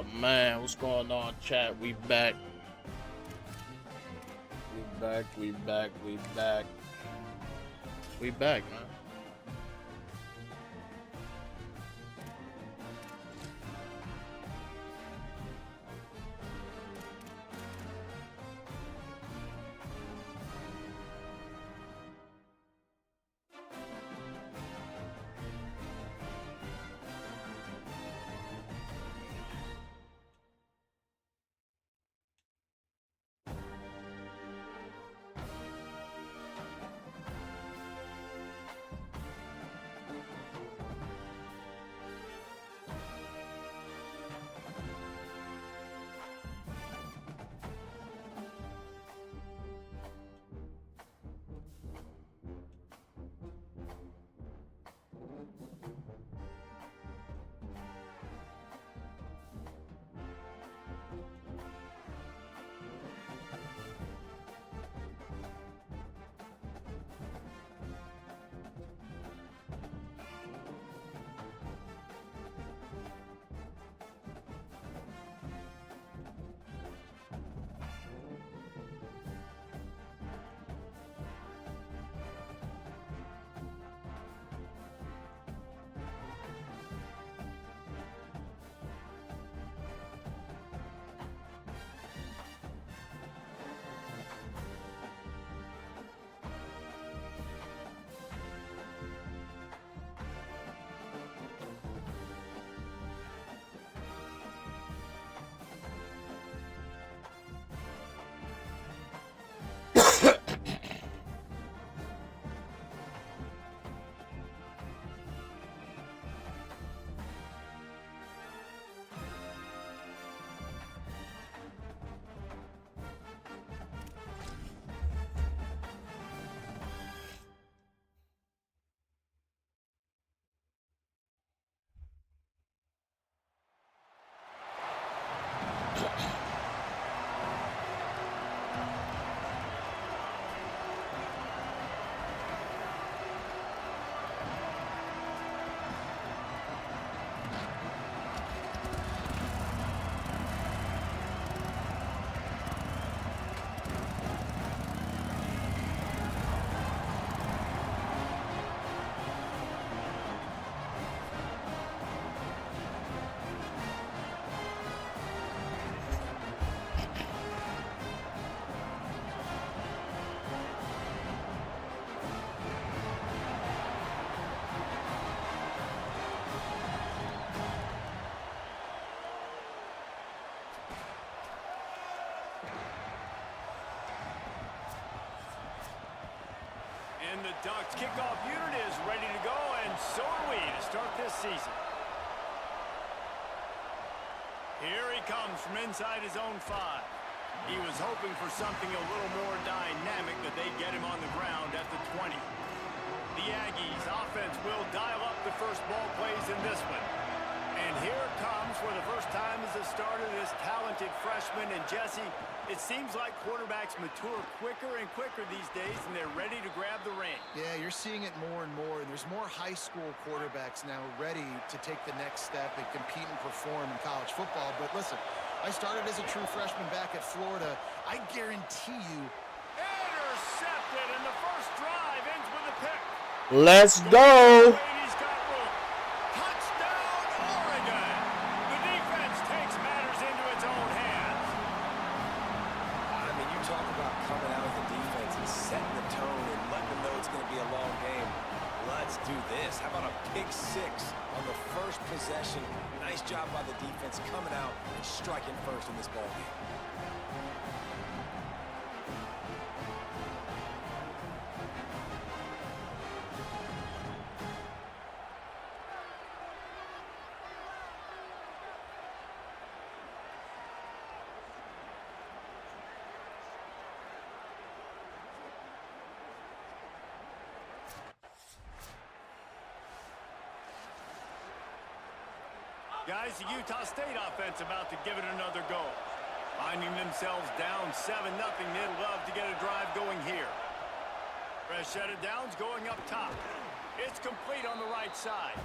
Oh man, what's going on, chat? We back. We back, man. And the Ducks kickoff unit is ready to go, and so are we to start this season. Here he comes from inside his own 5. He was hoping for something a little more dynamic, that they get him on the ground at the 20. The Aggies offense will dial up the first ball plays in this one. And here it comes for the first time as the starter, this talented freshman. And Jesse, it seems like quarterbacks mature quicker and quicker these days, and they're ready to grab the reins. Yeah, you're seeing it more and more. There's more high school quarterbacks now ready to take the next step and compete and perform in college football. But listen, I started as a true freshman back at Florida. I guarantee you. Intercepted, and the first drive ends with a pick. Let's go. Do this. How about a pick 6 on the first possession? Nice job by the defense coming out and striking first in this ball game. Guys, the Utah State offense about to give it another go. Finding themselves down 7-0, they'd love to get a drive going here. Fresh set of downs going up top. It's complete on the right side.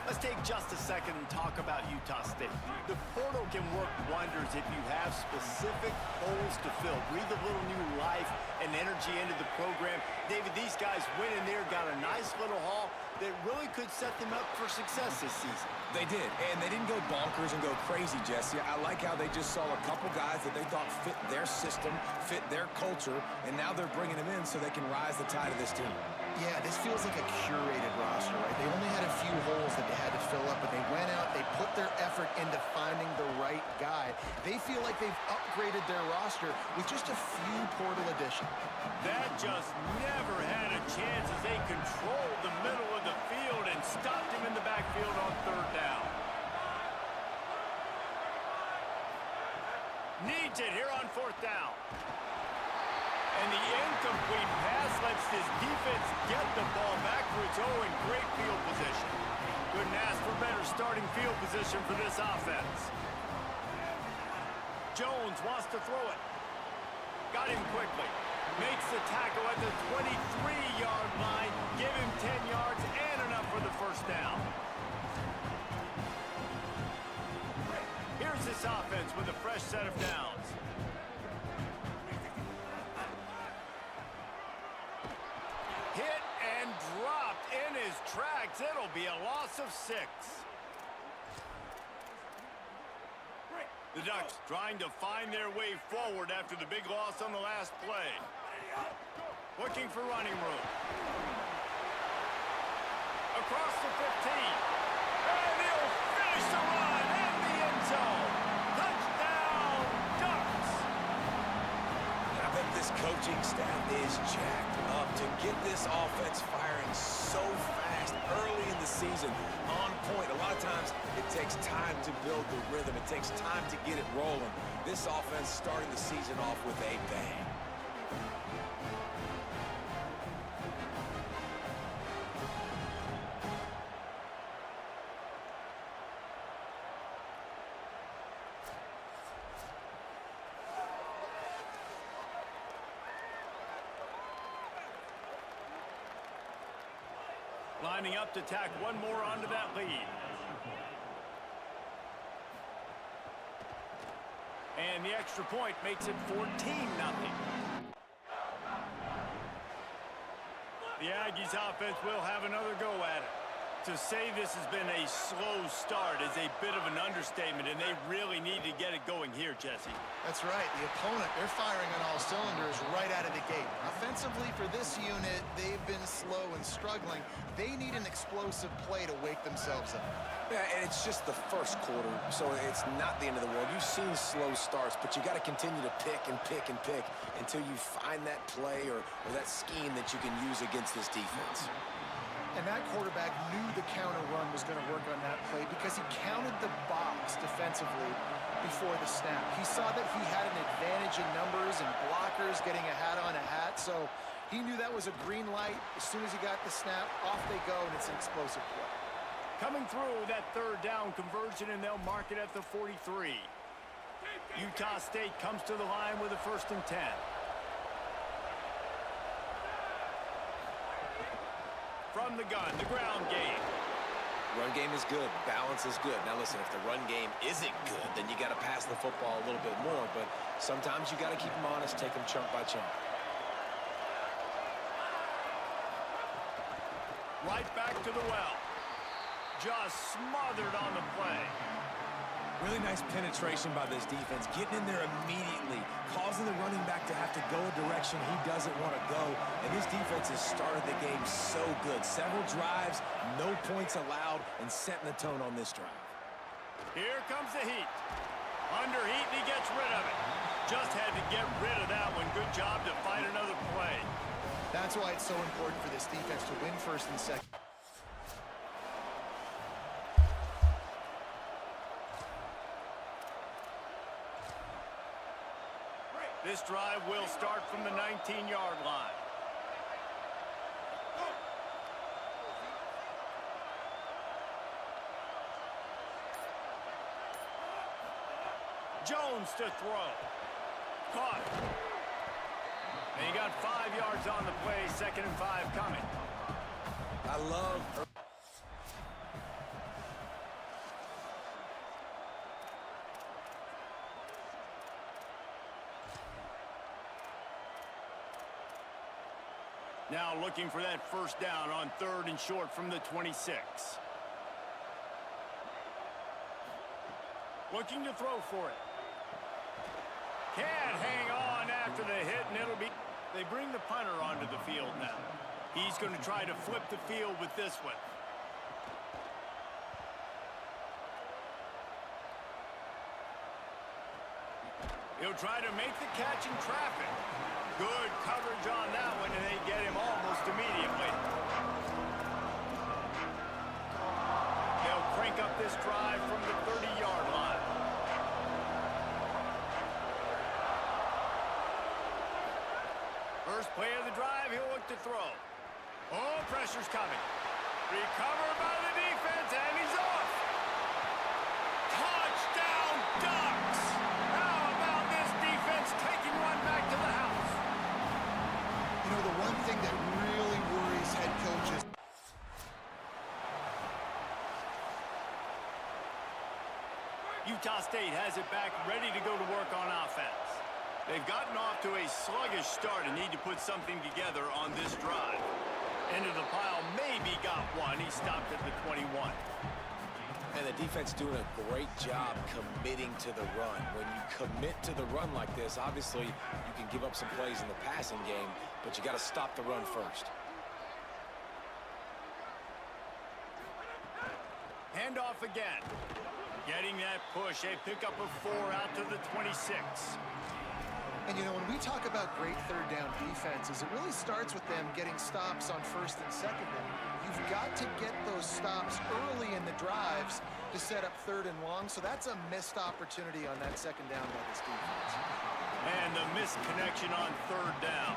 Let's take just a second and talk about Utah State. The portal can work wonders if you have specific holes to fill. Breathe a little new life and energy into the program. David, these guys went in there, got a nice little haul that really could set them up for success this season. They did, and they didn't go bonkers and go crazy, Jesse. I like how they just saw a couple guys that they thought fit their system, fit their culture, and now they're bringing them in so they can rise the tide of this team. Yeah, this feels like a curated roster, right? They only had a few holes that they had to fill up, but they went out, they put their effort into finding the right guy. They feel like they've upgraded their roster with just a few portal additions. That just never had a chance as they controlled the middle of the field and stopped him in the backfield on third down. Needs it here on fourth down. And the incomplete pass lets this defense get the ball back for its own in great field position. Couldn't ask for better starting field position for this offense. Jones wants to throw it. Got him quickly. Makes the tackle at the 23-yard line. Give him 10 yards and enough for the first down. Here's this offense with a fresh set of downs. Hit and dropped in his tracks. It'll be a loss of 6. The Ducks trying to find their way forward after the big loss on the last play. Looking for running room. Across the 15. And he'll finish the run in the end zone. Touchdown, Ducks! I bet this coaching staff is jacked up to get this offense firing so fast early in the season, on point. A lot of times it takes time to build the rhythm. It takes time to get it rolling. This offense starting the season off with a bang. Lining up to tack one more onto that lead. And the extra point makes it 14-0. The Aggies offense will have another go at it. To say this has been a slow start is a bit of an understatement, and they really need to get it going here, Jesse. That's right. The opponent, they're firing on all cylinders right out of the gate. Offensively, for this unit, they've been slow and struggling. They need an explosive play to wake themselves up. Yeah, and it's just the first quarter, so it's not the end of the world. You've seen slow starts, but you got to continue to pick and pick and pick until you find that play or that scheme that you can use against this defense. And that quarterback knew the counter run was going to work on that play because he counted the box defensively before the snap. He saw that he had an advantage in numbers and blockers getting a hat on a hat, so he knew that was a green light. As soon as he got the snap, off they go, and it's an explosive play. Coming through that third down conversion, and they'll mark it at the 43. Utah State comes to the line with a 1st and 10. From the gun, the ground game. Run game is good. Balance is good. Now listen, if the run game isn't good, then you got to pass the football a little bit more. But sometimes you got to keep them honest, take them chunk by chunk. Right back to the well. Just smothered on the play. Really nice penetration by this defense, getting in there immediately, causing the running back to have to go a direction he doesn't want to go. And this defense has started the game so good. Several drives, no points allowed, and setting the tone on this drive. Here comes the heat. Under heat, and he gets rid of it. Just had to get rid of that one. Good job to fight another play. That's why it's so important for this defense to win 1st and 2nd. This drive will start from the 19-yard line. Jones to throw. Caught. And he got 5 yards on the play, 2nd and 5 coming. I love Now looking for that first down on 3rd and short from the 26. Looking to throw for it. Can't hang on after the hit, and it'll be... They bring the punter onto the field now. He's going to try to flip the field with this one. He'll try to make the catch in traffic. Good coverage on that one, and they get him almost immediately. They'll crank up this drive from the 30-yard line. First play of the drive, he'll look to throw. Oh, pressure's coming. Recovered by the defense, and he's off. Touchdown, Ducks! How about this defense taking one back to the house? You know, the one thing that really worries head coaches... Utah State has it back, ready to go to work on offense. They've gotten off to a sluggish start and need to put something together on this drive. Into the pile, maybe got one. He stopped at the 21. And the defense doing a great job committing to the run. When you commit to the run like this, obviously you can give up some plays in the passing game, but you got to stop the run first. Handoff again. Getting that push, a pickup of 4 out to the 26. And, you know, when we talk about great third down defenses, it really starts with them getting stops on 1st and 2nd down. You've got to get those stops early in the drives to set up 3rd and long, so that's a missed opportunity on that 2nd down by this defense. And the missed connection on 3rd down.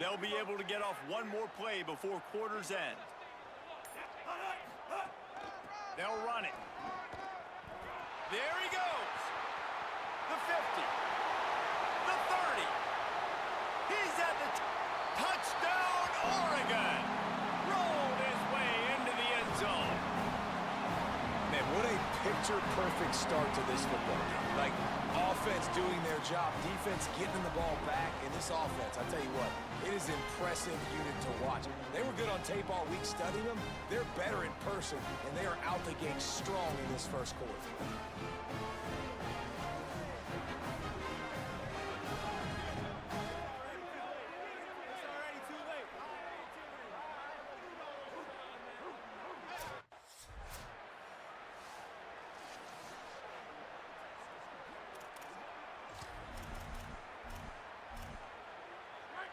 They'll be able to get off one more play before quarter's end. They'll run it. There he goes. The 50. The 30. He's at the touchdown, Oregon. Rolled his way into the end zone. Man, what a picture-perfect start to this football game. Like, offense doing their job, defense getting the ball back, and this offense, I tell you what, it is an impressive unit to watch. They were good on tape all week studying them. They're better in person, and they are out the gate strong in this first quarter.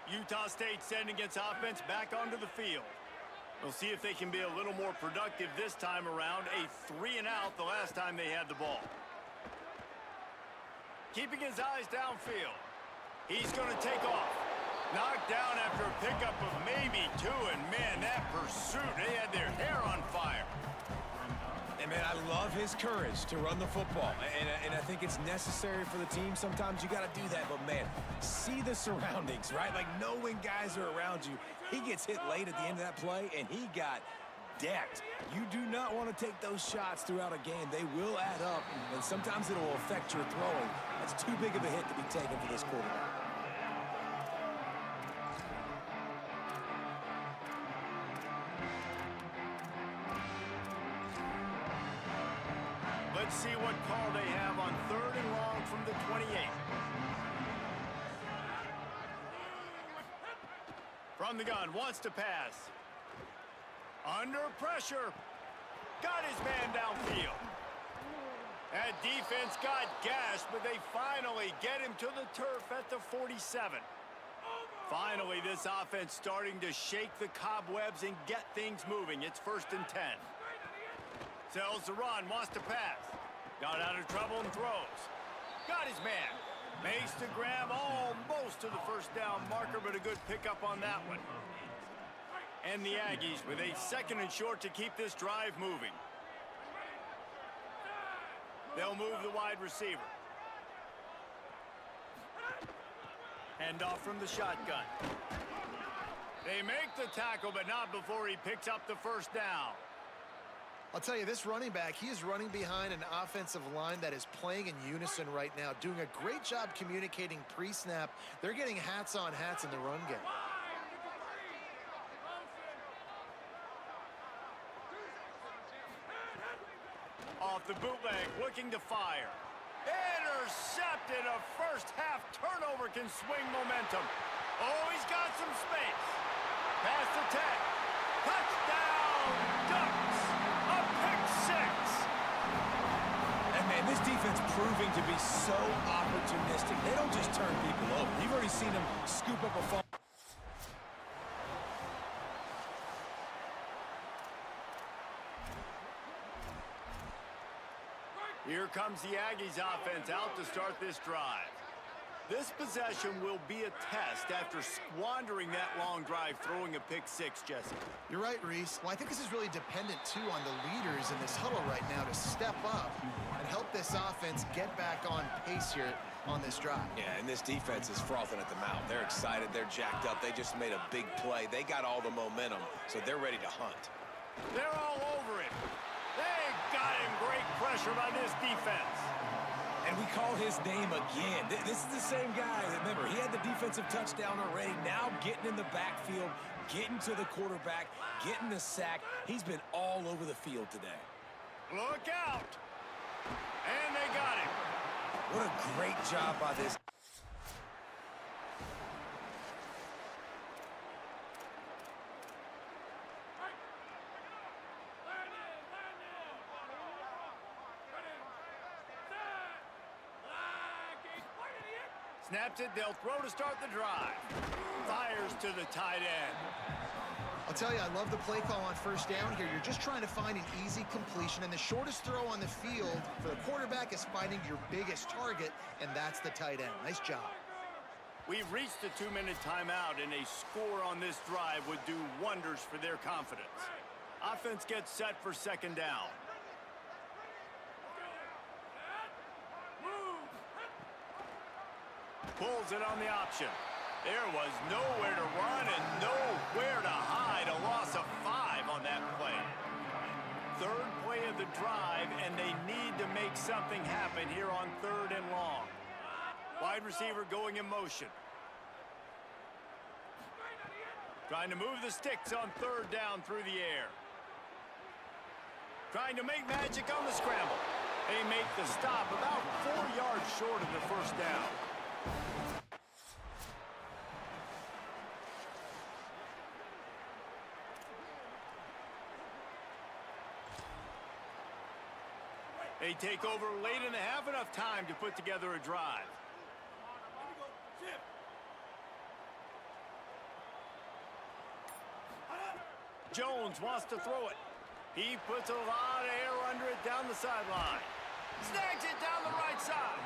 Utah State sending its offense back onto the field. We'll see if they can be a little more productive this time around. A 3 and out the last time they had the ball. Keeping his eyes downfield. He's going to take off. Knocked down after a pickup of maybe 2, and man, that pursuit, they had their hair on fire. And man, I love his courage to run the football, and I think it's necessary for the team. Sometimes you got to do that, but man, see the surroundings, right? Like, know when guys are around you. He gets hit late at the end of that play, and he got decked. You do not want to take those shots throughout a game. They will add up, and sometimes it will affect your throwing. That's too big of a hit to be taken for this quarterback. Let's see what call they have on 3rd and long from the 28. From the gun, wants to pass. Under pressure. Got his man downfield. That defense got gashed, but they finally get him to the turf at the 47. Finally, this offense starting to shake the cobwebs and get things moving. It's 1st and 10. Sells the run, wants to pass. Got out of trouble and throws. Got his man. Makes the grab almost to the first down marker, but a good pickup on that one. And the Aggies with a 2nd and short to keep this drive moving. They'll move the wide receiver. Hand off from the shotgun. They make the tackle, but not before he picks up the first down. I'll tell you, this running back, he is running behind an offensive line that is playing in unison right now, doing a great job communicating pre-snap. They're getting hats on hats in the run game. Off the bootleg, looking to fire. Intercepted. A first-half turnover can swing momentum. Oh, he's got some space. Pass to 10. Touchdown, Ducks. A pick six. And, man, this defense proving to be so opportunistic. They don't just turn people over. You've already seen them scoop up a fall. Here comes the Aggies offense out to start this drive. This possession will be a test after squandering that long drive throwing a pick six, Jesse. You're right, Reese. Well, I think this is really dependent, too, on the leaders in this huddle right now to step up and help this offense get back on pace here on this drive. Yeah, and this defense is frothing at the mouth. They're excited. They're jacked up. They just made a big play. They got all the momentum, so they're ready to hunt. They're all over it. They got him. Great pressure by this defense. And we call his name again. This is the same guy. Remember, he had the defensive touchdown already. Now getting in the backfield, getting to the quarterback, getting the sack. He's been all over the field today. Look out. And they got him. What a great job by this. Snaps it, they'll throw to start the drive. Fires to the tight end. I'll tell you, I love the play call on first down here. You're just trying to find an easy completion, and the shortest throw on the field for the quarterback is finding your biggest target, and that's the tight end. Nice job. We've reached the 2-minute timeout, and a score on this drive would do wonders for their confidence. Offense gets set for second down. Pulls it on the option. There was nowhere to run and nowhere to hide. A loss of 5 on that play. Third play of the drive, and they need to make something happen here on 3rd and long. Wide receiver going in motion. Trying to move the sticks on 3rd down through the air. Trying to make magic on the scramble. They make the stop about 4 yards short of the first down. They take over late in the half, enough time to put together a drive. Jones wants to throw it. He puts a lot of air under it down the sideline. Snags it down the right side.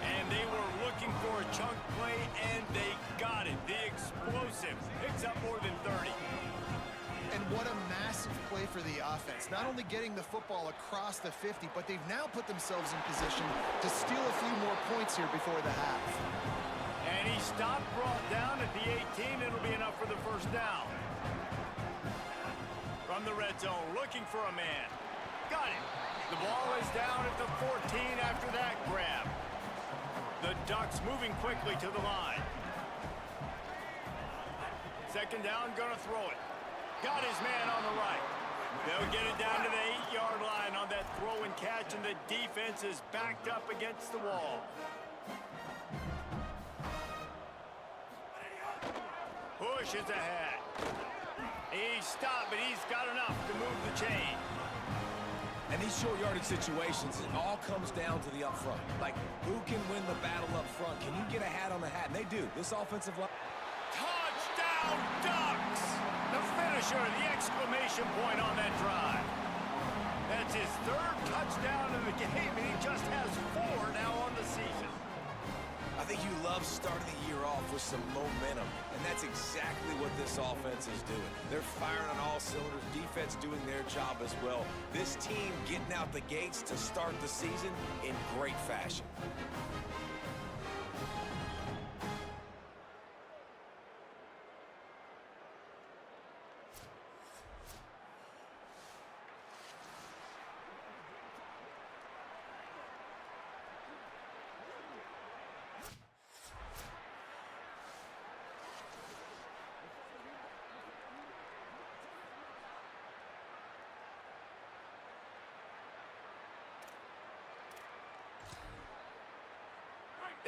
And they were looking for a chunk play, and they got it. The explosive picks up more than 30. And what a massive play for the offense. Not only getting the football across the 50, but they've now put themselves in position to steal a few more points here before the half. And he stopped, brought down at the 18. It'll be enough for the first down. From the red zone, looking for a man. Got it. The ball is down at the 14 after that grab. The Ducks moving quickly to the line. Second down, gonna throw it. Got his man on the right. They'll get it down to the 8-yard line on that throw and catch, and the defense is backed up against the wall. Push is ahead. He stopped, but he's got enough to move the chain. And these short yardage situations, it all comes down to the up front. Like, who can win the battle up front? Can you get a hat on the hat? And they do. This offensive line. Touchdown, Ducks! The finisher, the exclamation point on that drive. That's his 3rd touchdown in the game, and he just has 4 now on the season. I think you love starting the year off with some momentum, and that's exactly what this offense is doing. They're firing on all cylinders, defense doing their job as well. This team getting out the gates to start the season in great fashion.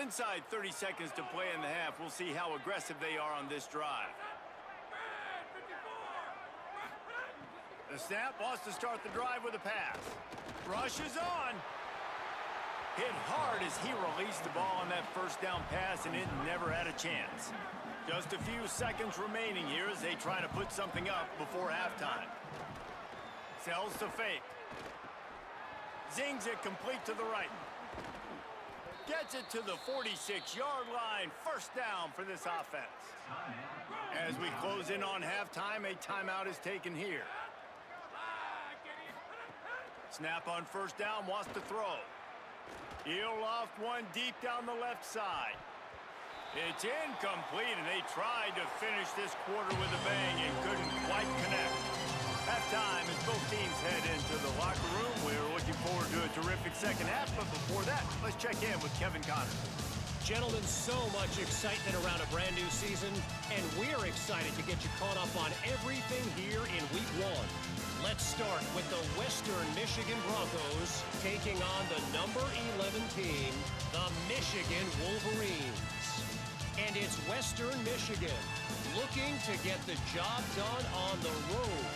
Inside 30 seconds to play in the half. We'll see how aggressive they are on this drive. The snap wants to start the drive with a pass. Rush is on. Hit hard as he released the ball on that first down pass, and it never had a chance. Just a few seconds remaining here as they try to put something up before halftime. Sells to fake. Zings it complete to the right. Gets it to the 46-yard line. First down for this offense. As we close in on halftime, a timeout is taken here. Snap on first down, wants to throw. He'll loft one deep down the left side. It's incomplete, and they tried to finish this quarter with a bang and couldn't quite connect. Halftime as both teams head into the locker room. We're looking forward to a terrific second half, but before that, let's check in with Kevin Connors. Gentlemen, so much excitement around a brand new season, and we're excited to get you caught up on everything here in Week 1. Let's start with the Western Michigan Broncos taking on the number 11 team, the Michigan Wolverines. And it's Western Michigan looking to get the job done on the road.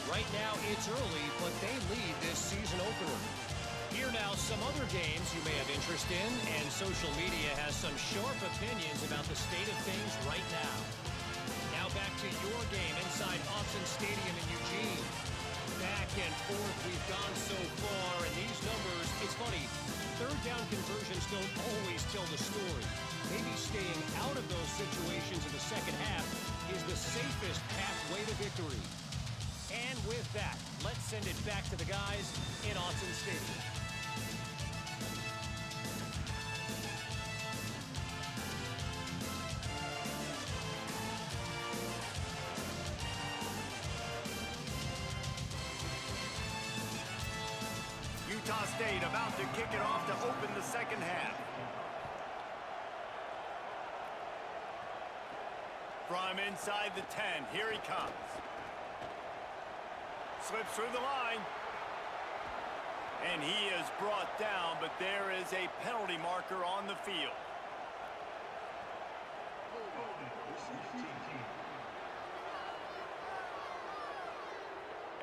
Right now, it's early, but they lead this season opener. Here now, some other games you may have interest in, and social media has some sharp opinions about the state of things right now. Now back to your game inside Autzen Stadium in Eugene. Back and forth we've gone so far, and these numbers, it's funny, third down conversions don't always tell the story. Maybe staying out of those situations in the second half is the safest pathway to victory. And with that, let's send it back to the guys in Autzen Stadium. Utah State about to kick it off to open the second half. From inside the 10, here he comes. Slips through the line. And he is brought down, but there is a penalty marker on the field.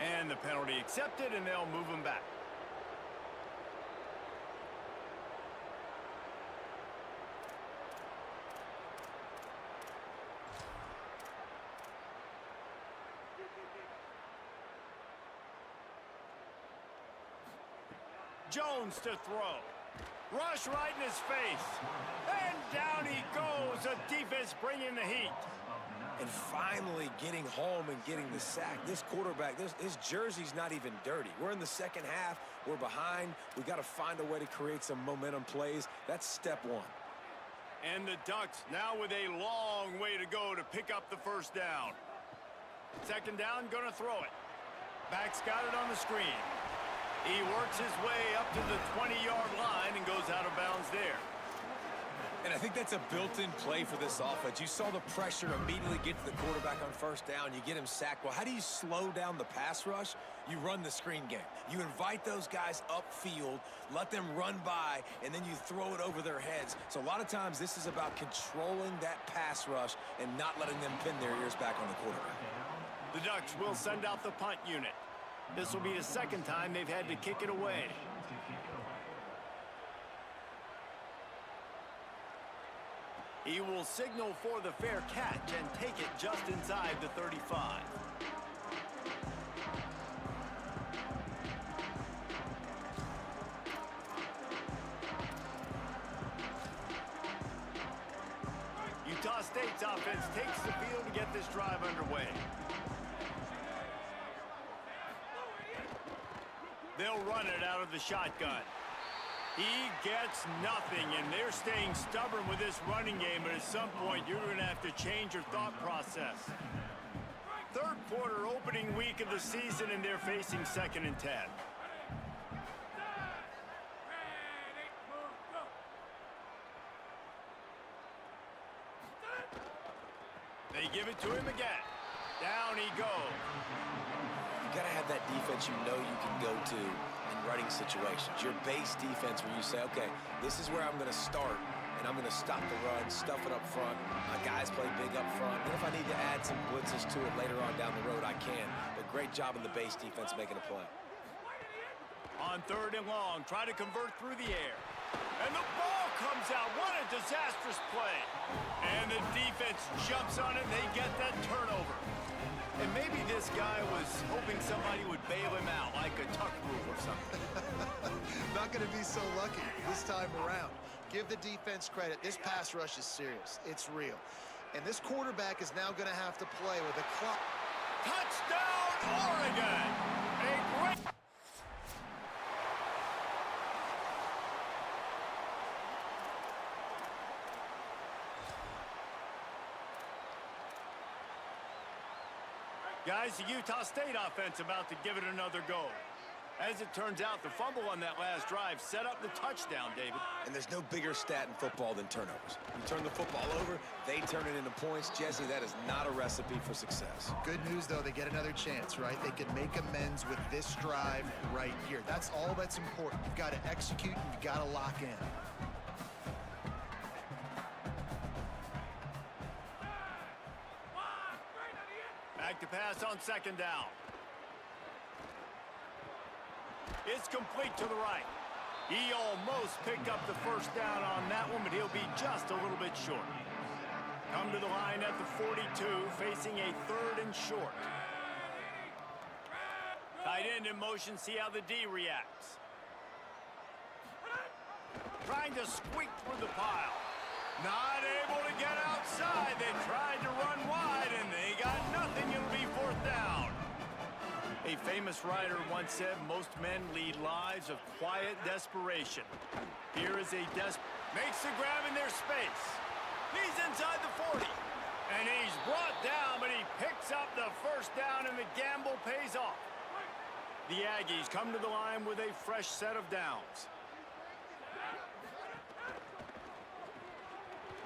And the penalty accepted, and they'll move him back. Jones to throw. Rush right in his face. And down he goes. The defense bringing the heat. And finally getting home and getting the sack. This quarterback, his jersey's not even dirty. We're in the second half. We're behind. We got to find a way to create some momentum plays. That's step one. And the Ducks now with a long way to go to pick up the first down. Second down, going to throw it. Back's got it on the screen. He works his way up to the 20-yard line and goes out of bounds there. And I think that's a built-in play for this offense. You saw the pressure immediately get to the quarterback on first down. You get him sacked. Well, how do you slow down the pass rush? You run the screen game. You invite those guys upfield, let them run by, and then you throw it over their heads. So a lot of times this is about controlling that pass rush and not letting them pin their ears back on the quarterback. The Ducks will send out the punt unit. This will be the second time they've had to kick it away. He will signal for the fair catch and take it just inside the 35. Utah State's offense takes the field to get this drive underway. They'll run it out of the shotgun. He gets nothing, and they're staying stubborn with this running game, but at some point you're going to have to change your thought process. Third quarter, opening week of the season, and they're facing 2nd and 10. They give it to him again. Down he goes. You got to have that defense you know you can go to in running situations. Your base defense where you say, okay, this is where I'm going to start, and and I'm going to stop the run, stuff it up front. My guys play big up front. And if I need to add some blitzes to it later on down the road, I can. But great job in the base defense making a play. On 3rd and long, try to convert through the air. And the ball comes out. What a disastrous play. And the defense jumps on it, and they get that turnover. And maybe this guy was hoping somebody would bail him out, like a tuck rule or something. Not going to be so lucky this time around. Give the defense credit. This pass rush is serious. It's real. And this quarterback is now going to have to play with a clock. Touchdown, Oregon! A great... Guys, the Utah State offense about to give it another go. As it turns out, the fumble on that last drive set up the touchdown, David. And there's no bigger stat in football than turnovers. You turn the football over, they turn it into points. Jesse, that is not a recipe for success. Good news, though, they get another chance, right? They can make amends with this drive right here. That's all that's important. You've got to execute, and you've got to lock in. Back to pass on 2nd down. It's complete to the right. He almost picked up the 1st down on that one, but he'll be just a little bit short. Come to the line at the 42, facing a 3rd and short. Tight end in motion, see how the D reacts. Trying to squeak through the pile. Not able to get outside. They tried to run wide, and they got nothing. It'll be 4th down. A famous writer once said, most men lead lives of quiet desperation. Here is a makes the grab in their space. He's inside the 40. And he's brought down, but he picks up the 1st down, and the gamble pays off. The Aggies come to the line with a fresh set of downs.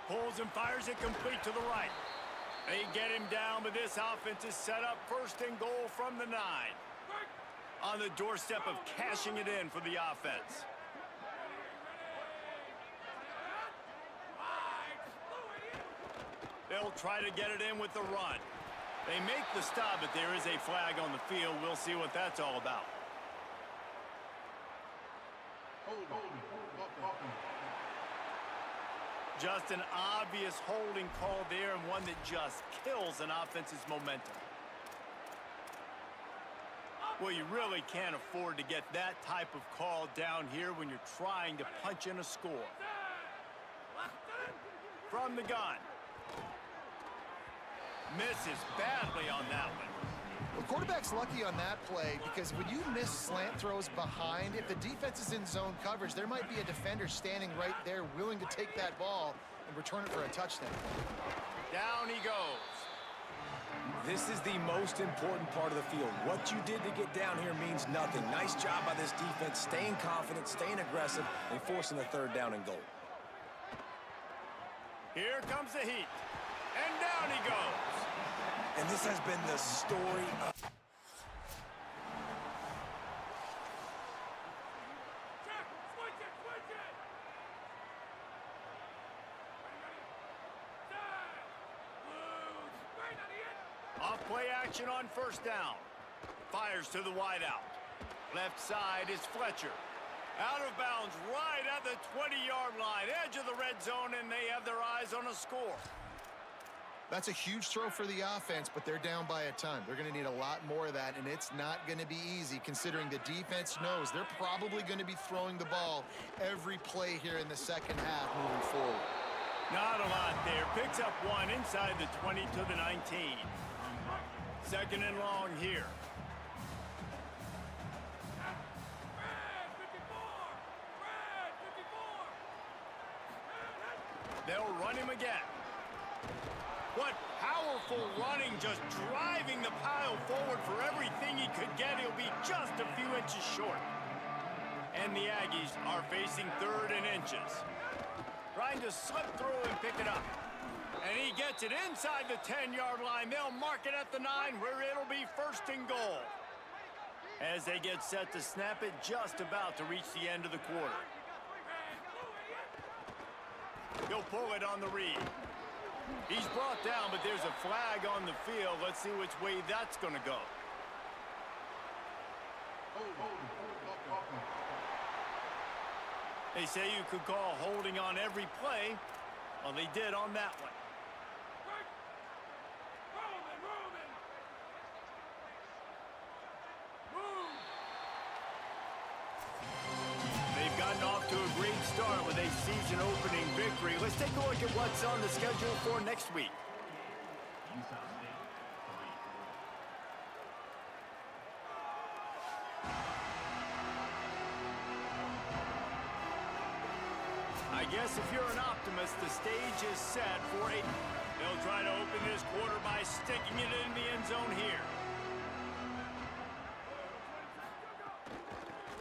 Pulls and fires it complete to the right. They get him down, but this offense is set up 1st and goal from the 9. On the doorstep of cashing it in for the offense. They'll try to get it in with the run. They make the stop, but there is a flag on the field. We'll see what that's all about. Just an obvious holding call there, and one that just kills an offense's momentum. Well, you really can't afford to get that type of call down here when you're trying to punch in a score. From the gun. Misses badly on that one. The quarterback's lucky on that play because when you miss slant throws behind, if the defense is in zone coverage, there might be a defender standing right there willing to take that ball and return it for a touchdown. Down he goes. This is the most important part of the field. What you did to get down here means nothing. Nice job by this defense, staying confident, staying aggressive, and forcing a 3rd down and goal. Here comes the heat. And down he goes. And this has been the story of... Off play action on 1st down. Fires to the wideout. Left side is Fletcher. Out of bounds right at the 20-yard line. Edge of the red zone, and they have their eyes on a score. That's a huge throw for the offense, but they're down by a ton. They're going to need a lot more of that, and it's not going to be easy considering the defense knows they're probably going to be throwing the ball every play here in the 2nd half moving forward. Not a lot there. Picks up one inside the 20 to the 19. 2nd and long here. They'll run him again. What powerful running, just driving the pile forward for everything he could get. He'll be just a few inches short. And the Aggies are facing 3rd and inches. Trying to slip through and pick it up. And he gets it inside the 10-yard line. They'll mark it at the 9 where it'll be 1st and goal. As they get set to snap it, just about to reach the end of the quarter. Go He'll pull it on the read. He's brought down, but there's a flag on the field. Let's see which way that's going to go. They say you could call holding on every play. Well, they did on that one. They've gotten off to a great start with a season-opening victory. Let's take a look at what's on the schedule for next week. I guess if you're an optimist, the stage is set for a... They'll try to open this quarter by sticking it in the end zone here.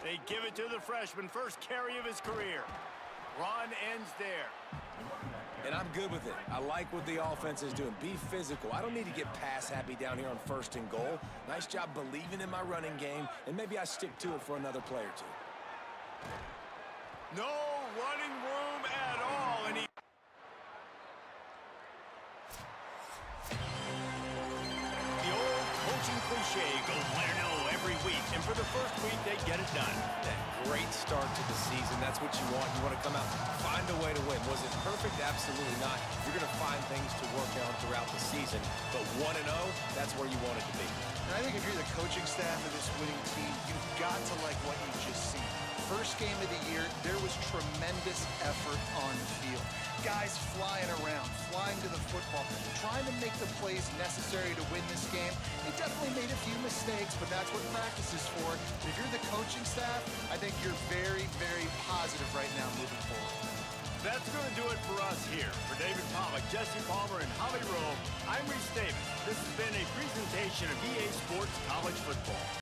They give it to the freshman, first carry of his career. Run ends there. And I'm good with it. I like what the offense is doing. Be physical. I don't need to get pass happy down here on 1st and goal. Nice job believing in my running game, and maybe I stick to it for another play or two. No running room at all, and he... The old coaching cliche, go play or no every week, and for the first week, they get it done. That great start to the season. That's what you want. You want to come out, find a way to win. Was it perfect? Absolutely not. You're going to find things to work on throughout the season, but 1-0, that's where you want it to be. And I think if you're the coaching staff of this winning team, you've got to like what you just seen. First game of the year, there was tremendous effort on the field. Guys flying around, flying to the football, trying to make the plays necessary to win this game. They definitely made a few mistakes, but that's what practice is for. If you're the coaching staff, I think you're very, very positive right now moving forward. That's going to do it for us here. For David Pollack, Jesse Palmer, and Holly Rowe, I'm Reese Davis. This has been a presentation of EA Sports College Football.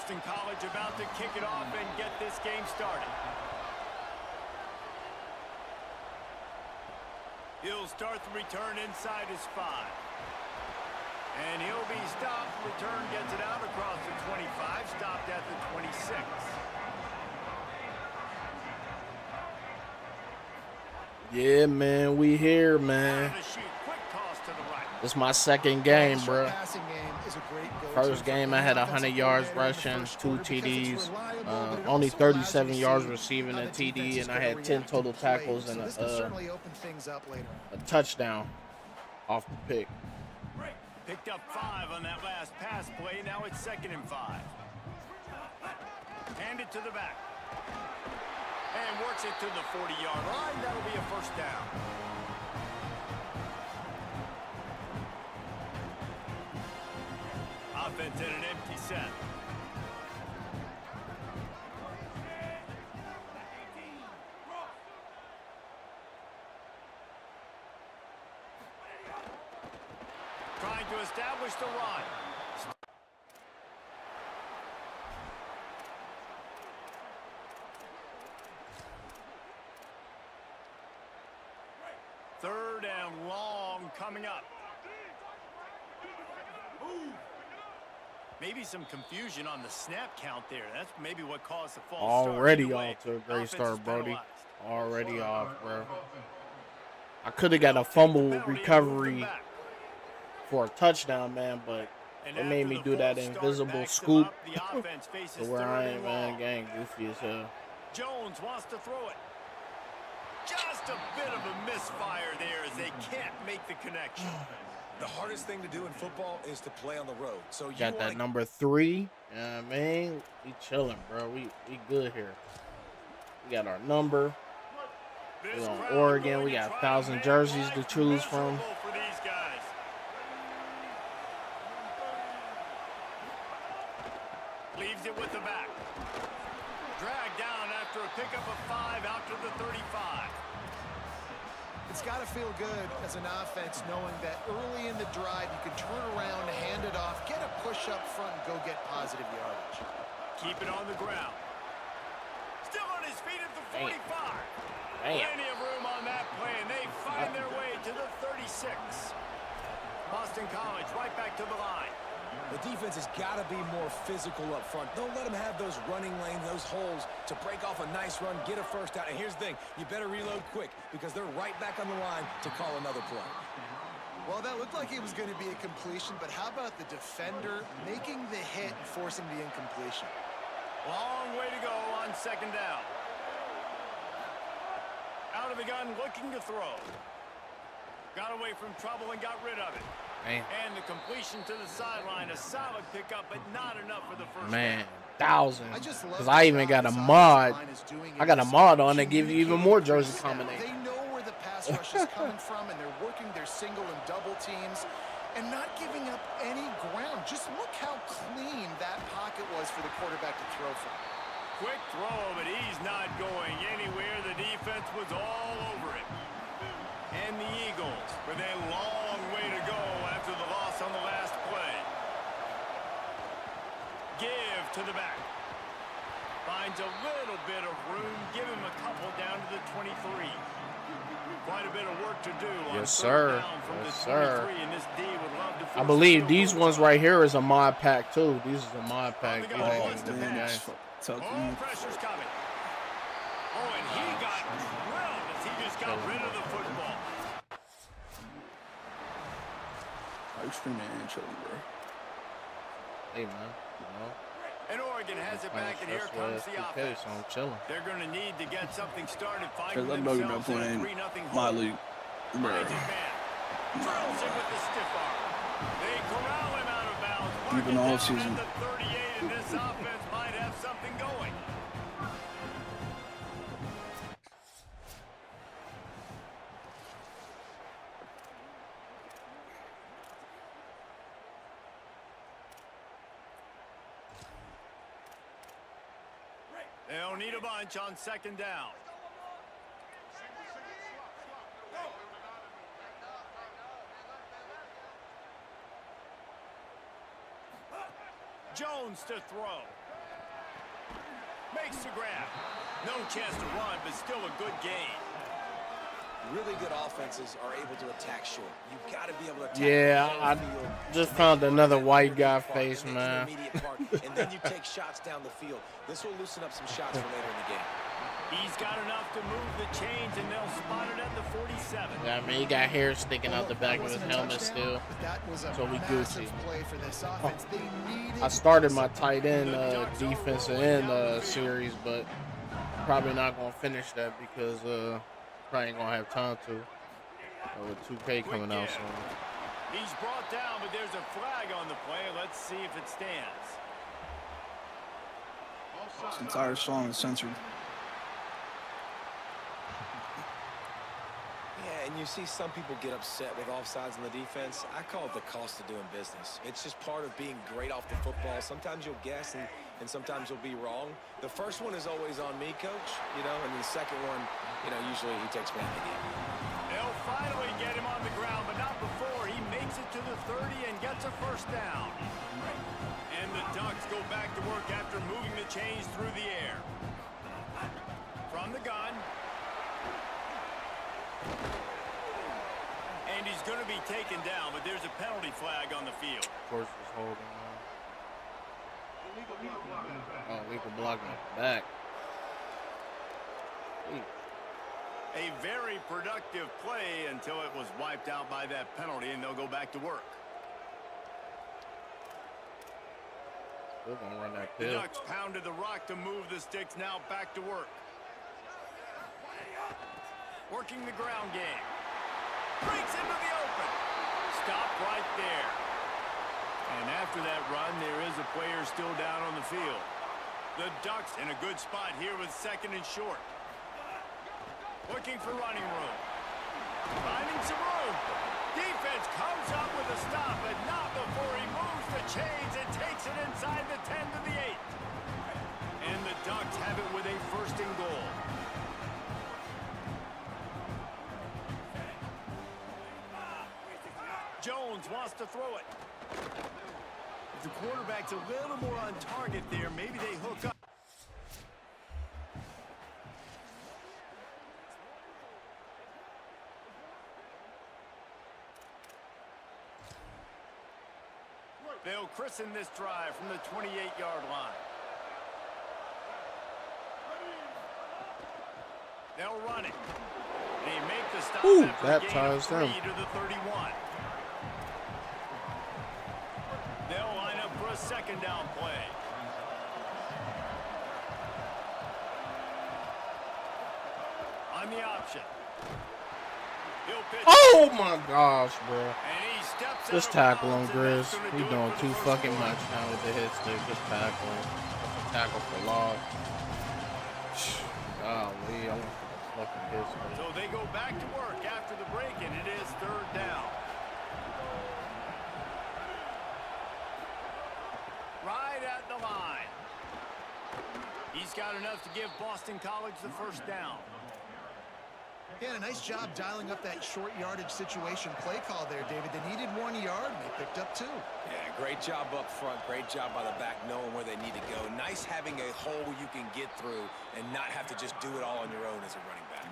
Boston College about to kick it off and get this game started. He'll start the return inside his 5. And he'll be stopped. Return gets it out across the 25, stopped at the 26. Yeah, man, we here, man. It's my second game, bro. First game, I had 100 yards rushing, 2 TDs, only 37 yards receiving a TD, and I had 10 total tackles and a touchdown off the pick. Picked up 5 on that last pass play. Now it's 2nd and 5. Hand it to the back. And works it to the 40-yard line. That'll be a first down. Offense in an empty set. Trying to establish the run. Third and long coming up. Maybe some confusion on the snap count there. That's maybe what caused the false start. Already off to a great start, Brody. Already off, bro. I could have got a fumble recovery for a touchdown, man, but they made me do that invisible scoop to where I ain't, man, gang goofy as hell. Jones wants to throw it. Just a bit of a misfire there as they can't make the connection. The hardest thing to do in football is to play on the road. So you got that number 3. Yeah, man, we chilling, bro. We good here. We got our number. We on Oregon. We got 1,000 jerseys to choose from. Leaves it with the back. Dragged down after a pickup of 5 out to the 35. It's got to feel good as an offense knowing that early in the drive you can turn around, hand it off, get a push up front, and go get positive yardage. Keep it on the ground. Still on his feet at the 45. Damn. Plenty of room on that play, and they find their way to the 36. Boston College right back to the line. The defense has got to be more physical up front. Don't let them have those running lanes, those holes to break off a nice run, get a first down. And here's the thing, you better reload quick because they're right back on the line to call another play. Well, that looked like it was going to be a completion, but how about the defender making the hit and forcing the incompletion? Long way to go on 2nd down. Out of the gun, looking to throw. Got away from trouble and got rid of it. Man. And the completion to the sideline, a solid pickup, but not enough for the first Man, down. 1,000. Because I even got a mod. I got a mod on that give you even more jersey combinations. They know where the pass rush is coming from, and they're working their single and double teams and not giving up any ground. Just look how clean that pocket was for the quarterback to throw from. Quick throw, but he's not going anywhere. The defense was all over it. And the Eagles with a long way to go after the loss on the last play. Give to the back. Finds a little bit of room. Give him a couple down to the 23. Quite a bit of work to do. Yes, sir. Yes, sir. And this D would love to I believe these ones right here is a mod pack, too. These is a mod pack. Oh, man. Pressure's coming. Oh, and he got drilled as he just got rid of the football. Extreme and chilling, bro. Hey, man. You know, And Oregon has it back, and here comes the offense. So I'm chilling. They're going to need to get something started, Because finding I know you're not themselves in a playing 3-0 my hole. league, bro. Finds his man. Drills him with the stiff arm. They corral him out of bounds. Even Mark it all down season. at the 38, and this offense might have something going. They'll need a bunch on 2nd down. Jones to throw. Makes the grab. No chance to run, but still a good gain. Really good offenses are able to attack short. You got to be able to attack. Yeah, I just found another white guy face, man. And then you take shots down the field. This will loosen up some shots for later in the game. He's got enough to move the chains, and they'll spot it at the 47. Yeah, I mean, he got hair sticking out the back of his helmet still. So we Gucci. I started my tight end defensive end series, but probably not going to finish that because probably ain't going to have time to with 2K coming out soon. He's brought down, but there's a flag on the play. Let's see if it stands. This entire song is censored. Yeah, and you see some people get upset with offsides on the defense. I call it the cost of doing business. It's just part of being great off the football. Sometimes you'll guess and sometimes you'll be wrong. The first one is always on me, coach, you know, and the second one, you know, usually he takes me out of the game. They'll finally get him on the ground, but not before. He makes it to the 30 and gets a first down. And the Ducks go back to work after moving the chains through the air. From the gun. And he's going to be taken down, but there's a penalty flag on the field. Of course, he's holding on. Oh, legal block in the back. A very productive play until it was wiped out by that penalty, and they'll go back to work. Still gonna run that The pill. Ducks pounded the rock to move the sticks, now back to work. Working the ground game. Breaks into the open. Stop right there. And after that run, there is a player still down on the field. The Ducks in a good spot here with second and short. Looking for running room. Finding some room. Defense comes up with a stop, but not before he moves the chains and takes it inside the 10 to the 8. And the Ducks have it with a first and goal. Jones wants to throw it. If the quarterback's a little more on target there, maybe they hook up. They'll christen this drive from the 28-yard line. They'll run it. They make the stop after a gain of 3 to the 31. They'll line up for a second down play. On the option. Oh my gosh, bro. Just tackle him, Grizz. He's doing too fucking much now with the hit stick. Just tackle him. Tackle for loss. Golly, I want to fucking hit stick. So they go back to work after the break, and it is third down. Right at the line. He's got enough to give Boston College the first down. Yeah, a nice job dialing up that short yardage situation play call there, David. They needed 1 yard, and they picked up 2. Yeah, great job up front. Great job by the back knowing where they need to go. Nice having a hole you can get through and not have to just do it all on your own as a running back.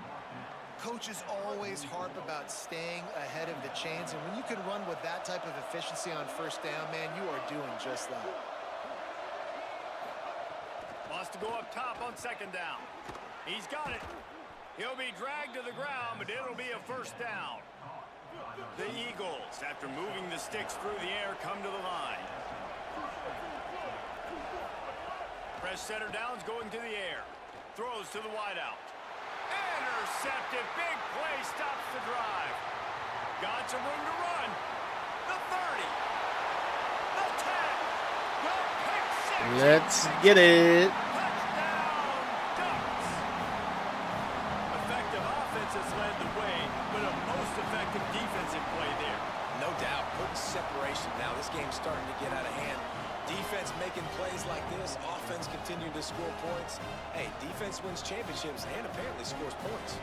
Coaches always harp about staying ahead of the chains, and when you can run with that type of efficiency on first down, man, you are doing just that. Wants to go up top on second down. He's got it. He'll be dragged to the ground, but it'll be a first down. The Eagles, after moving the sticks through the air, come to the line. Press center downs going to the air. Throws to the wideout. Intercepted. Big play stops the drive. Got some room to run. The 30. The 10. The pick six. Let's get it. Has led the way, but a most effective defensive play there. No doubt, putting separation now. This game's starting to get out of hand. Defense making plays like this, offense continuing to score points. Hey, defense wins championships and apparently scores points.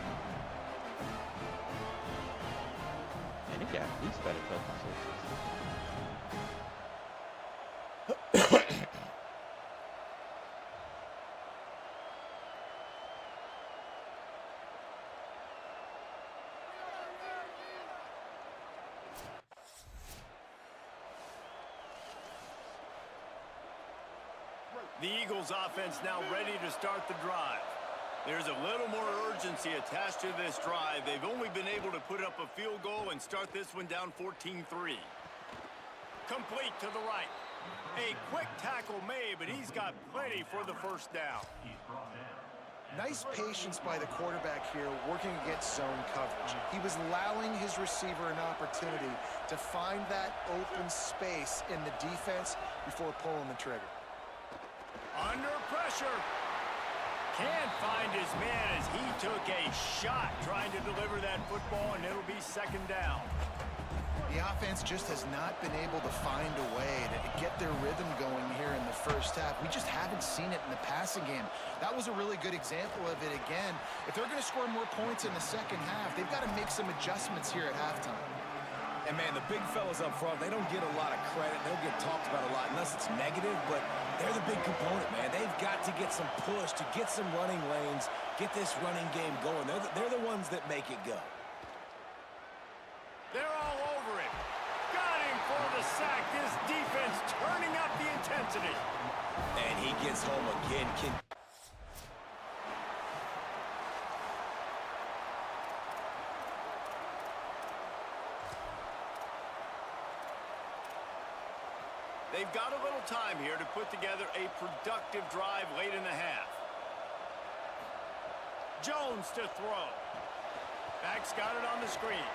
And he got these better touches. The Eagles offense now ready to start the drive. There's a little more urgency attached to this drive. They've only been able to put up a field goal and start this one down 14-3. Complete to the right. A quick tackle made, but he's got plenty for the first down. Nice patience by the quarterback here working against zone coverage. He was allowing his receiver an opportunity to find that open space in the defense before pulling the trigger. Under pressure. Can't find his man as he took a shot trying to deliver that football, and it'll be second down. The offense just has not been able to find a way to get their rhythm going here in the first half. We just haven't seen it in the passing game. That was a really good example of it again. If they're going to score more points in the second half, they've got to make some adjustments here at halftime. And, man, the big fellas up front, they don't get a lot of credit. They don't get talked about a lot unless it's negative, but they're the big component, man. They've got to get some push, to get some running lanes, get this running game going. They're the ones that make it go. They're all over him. Got him for the sack. This defense turning up the intensity. And he gets home again. They've got a little time here to put together a productive drive late in the half. Jones to throw. Back's got it on the screen.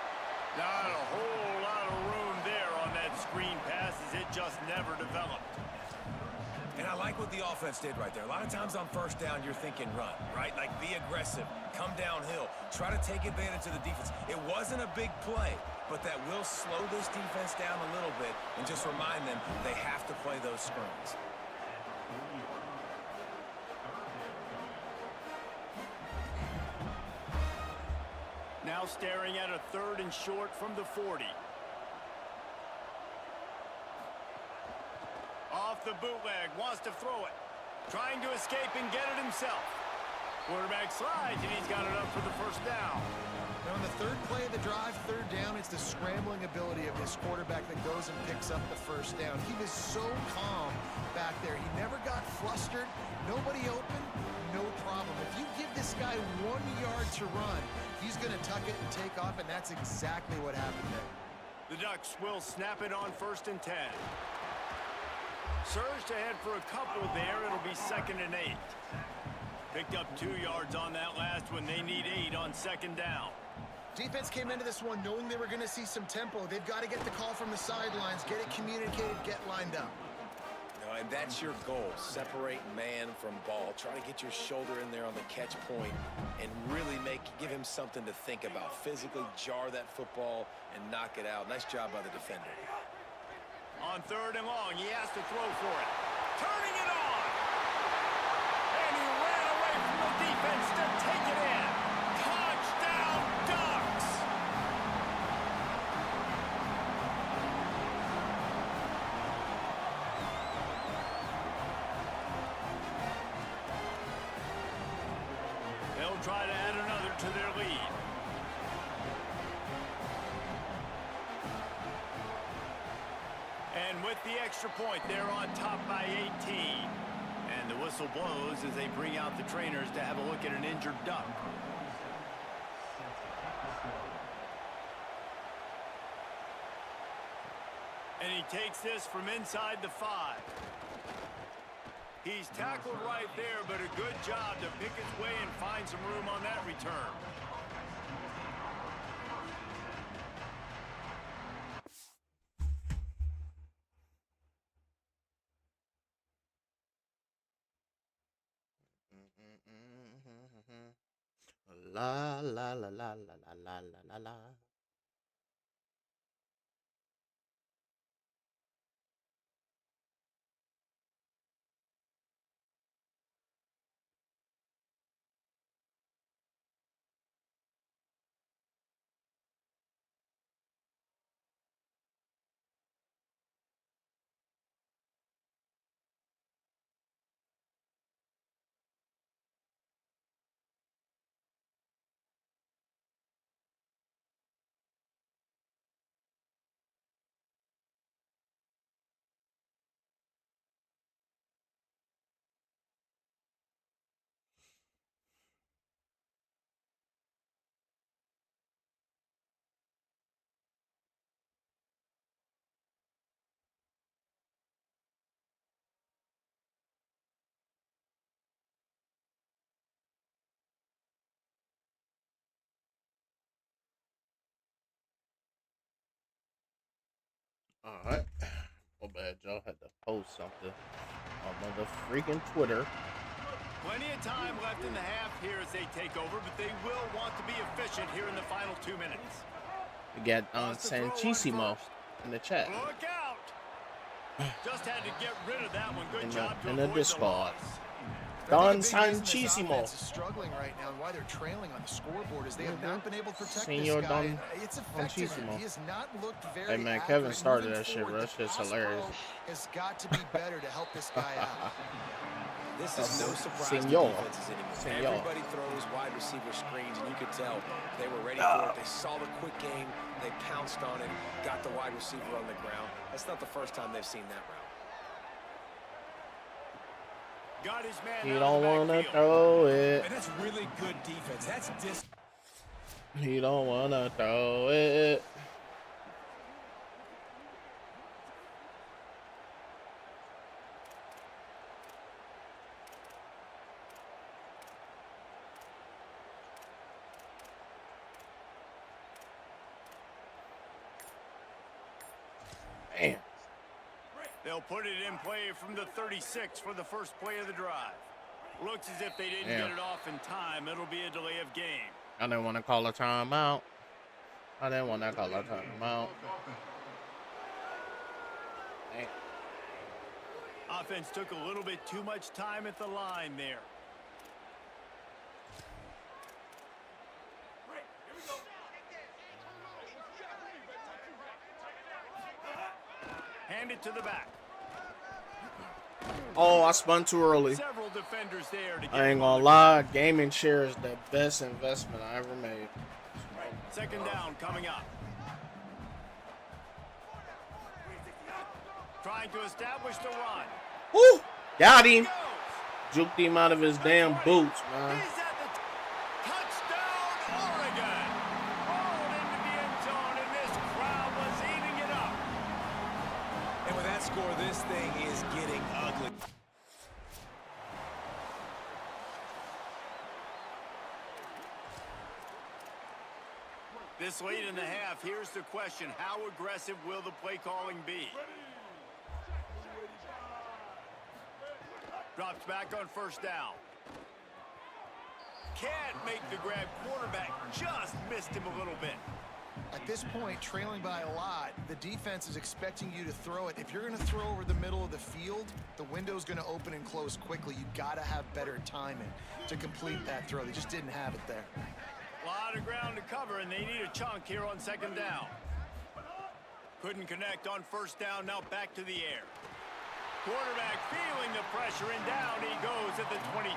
Not a whole lot of room there on that screen pass as it just never developed. And I like what the offense did right there. A lot of times on first down, you're thinking run, right? Like be aggressive, come downhill, try to take advantage of the defense. It wasn't a big play, but that will slow this defense down a little bit and just remind them they have to play those screens. Now staring at a 3rd and short from the 40. Off the bootleg, wants to throw it. Trying to escape and get it himself. Quarterback slides, and he's got it up for the first down. Now, on the third play of the drive, 3rd down, it's the scrambling ability of this quarterback that goes and picks up the first down. He was so calm back there. He never got flustered. Nobody open, no problem. If you give this guy 1 yard to run, he's going to tuck it and take off, and that's exactly what happened there. The Ducks will snap it on 1st and 10. Surged ahead for a couple there. It'll be 2nd and 8. Picked up 2 yards on that last one. They need 8 on 2nd down. Defense came into this one knowing they were going to see some tempo. They've got to get the call from the sidelines, get it communicated, get lined up. And that's your goal. Separate man from ball. Try to get your shoulder in there on the catch point and really give him something to think about. Physically jar that football and knock it out. Nice job by the defender. On 3rd and long, he has to throw for it. Turning it on! And he ran away from the defense to take it in. Touchdown, Ducks! They'll try to add another to their lead. And with the extra point, they're on top by 18. And the whistle blows as they bring out the trainers to have a look at an injured Duck. And he takes this from inside the 5. He's tackled right there, but a good job to pick his way and find some room on that return. La la la la la la la la la. Alright. Oh, bad, Joe. Had to post something on the freaking Twitter. Plenty of time left in the half here as they take over, but they will want to be efficient here in the final 2 minutes. We got Sanchisimo in the chat. Look out! Just had to get rid of that one. Good job to in the avoid the Discord. loss. Don I think a big reason this Sanchisimo. offense is struggling right now and why they're trailing on the scoreboard is they have not been able to protect Senor this guy. Don And it's affected him. Sanchisimo. He has not looked very Hey, man, Kevin accurate. started Moving that shit, forward, bro. That the shit's pass hilarious. pro has got to be better to help this guy out. This is no surprise to Senor. defenses anymore. Senor. Everybody throws wide receiver screens, and you could tell they were ready for it. They saw the quick game. They pounced on it, got the wide receiver on the ground. That's not the first time they've seen that route. Got his man He out don't of the wanna backfield. throw it. And that's really good defense. That's He don't wanna throw it. Damn. They'll put it in play from the 36 for the first play of the drive. Looks as if they didn't Yeah. get it off in time. It'll be a delay of game. I didn't want to call a timeout. I didn't want to call a timeout. Damn. Offense took a little bit too much time at the line there. Hand it to the back. Oh, I spun too early. Several defenders there to get I ain't him gonna on the lie, gaming share is the best investment I ever made. Second down coming up. Trying to establish the run. Woo! Got him. Goes. Juked him out of his damn boots, man. He's at the touchdown, Oregon. Rolled into the end zone, and this crowd was eating it up. And with that score, this thing is getting ugly. This late in the half, here's the question. How aggressive will the play calling be? Drops back on first down. Can't make the grab. Quarterback just missed him a little bit. At this point, trailing by a lot, the defense is expecting you to throw it. If you're going to throw over the middle of the field, the window's going to open and close quickly. You got to have better timing to complete that throw. They just didn't have it there. A lot of ground to cover, and they need a chunk here on second down. Couldn't connect on first down. Now back to the air. Quarterback feeling the pressure, and down he goes at the 22.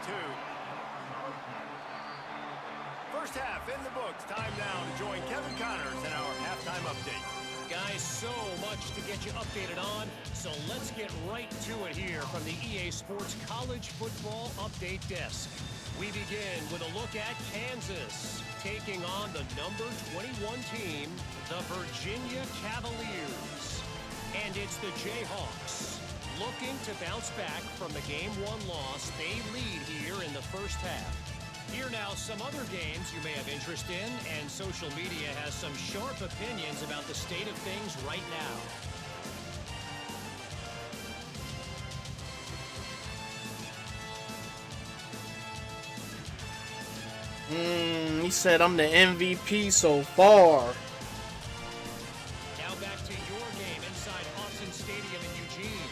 First half in the books. Time now to join Kevin Connors in our halftime update. Guys, so much to get you updated on, so let's get right to it here from the EA Sports College Football Update Desk. We begin with a look at Kansas taking on the number 21 team, the Virginia Cavaliers. And it's the Jayhawks looking to bounce back from the Game 1 loss. They lead here in the first half. Here now some other games you may have interest in, and social media has some sharp opinions about the state of things right now. He said I'm the MVP so far. Now back to your game inside Autzen Stadium in Eugene.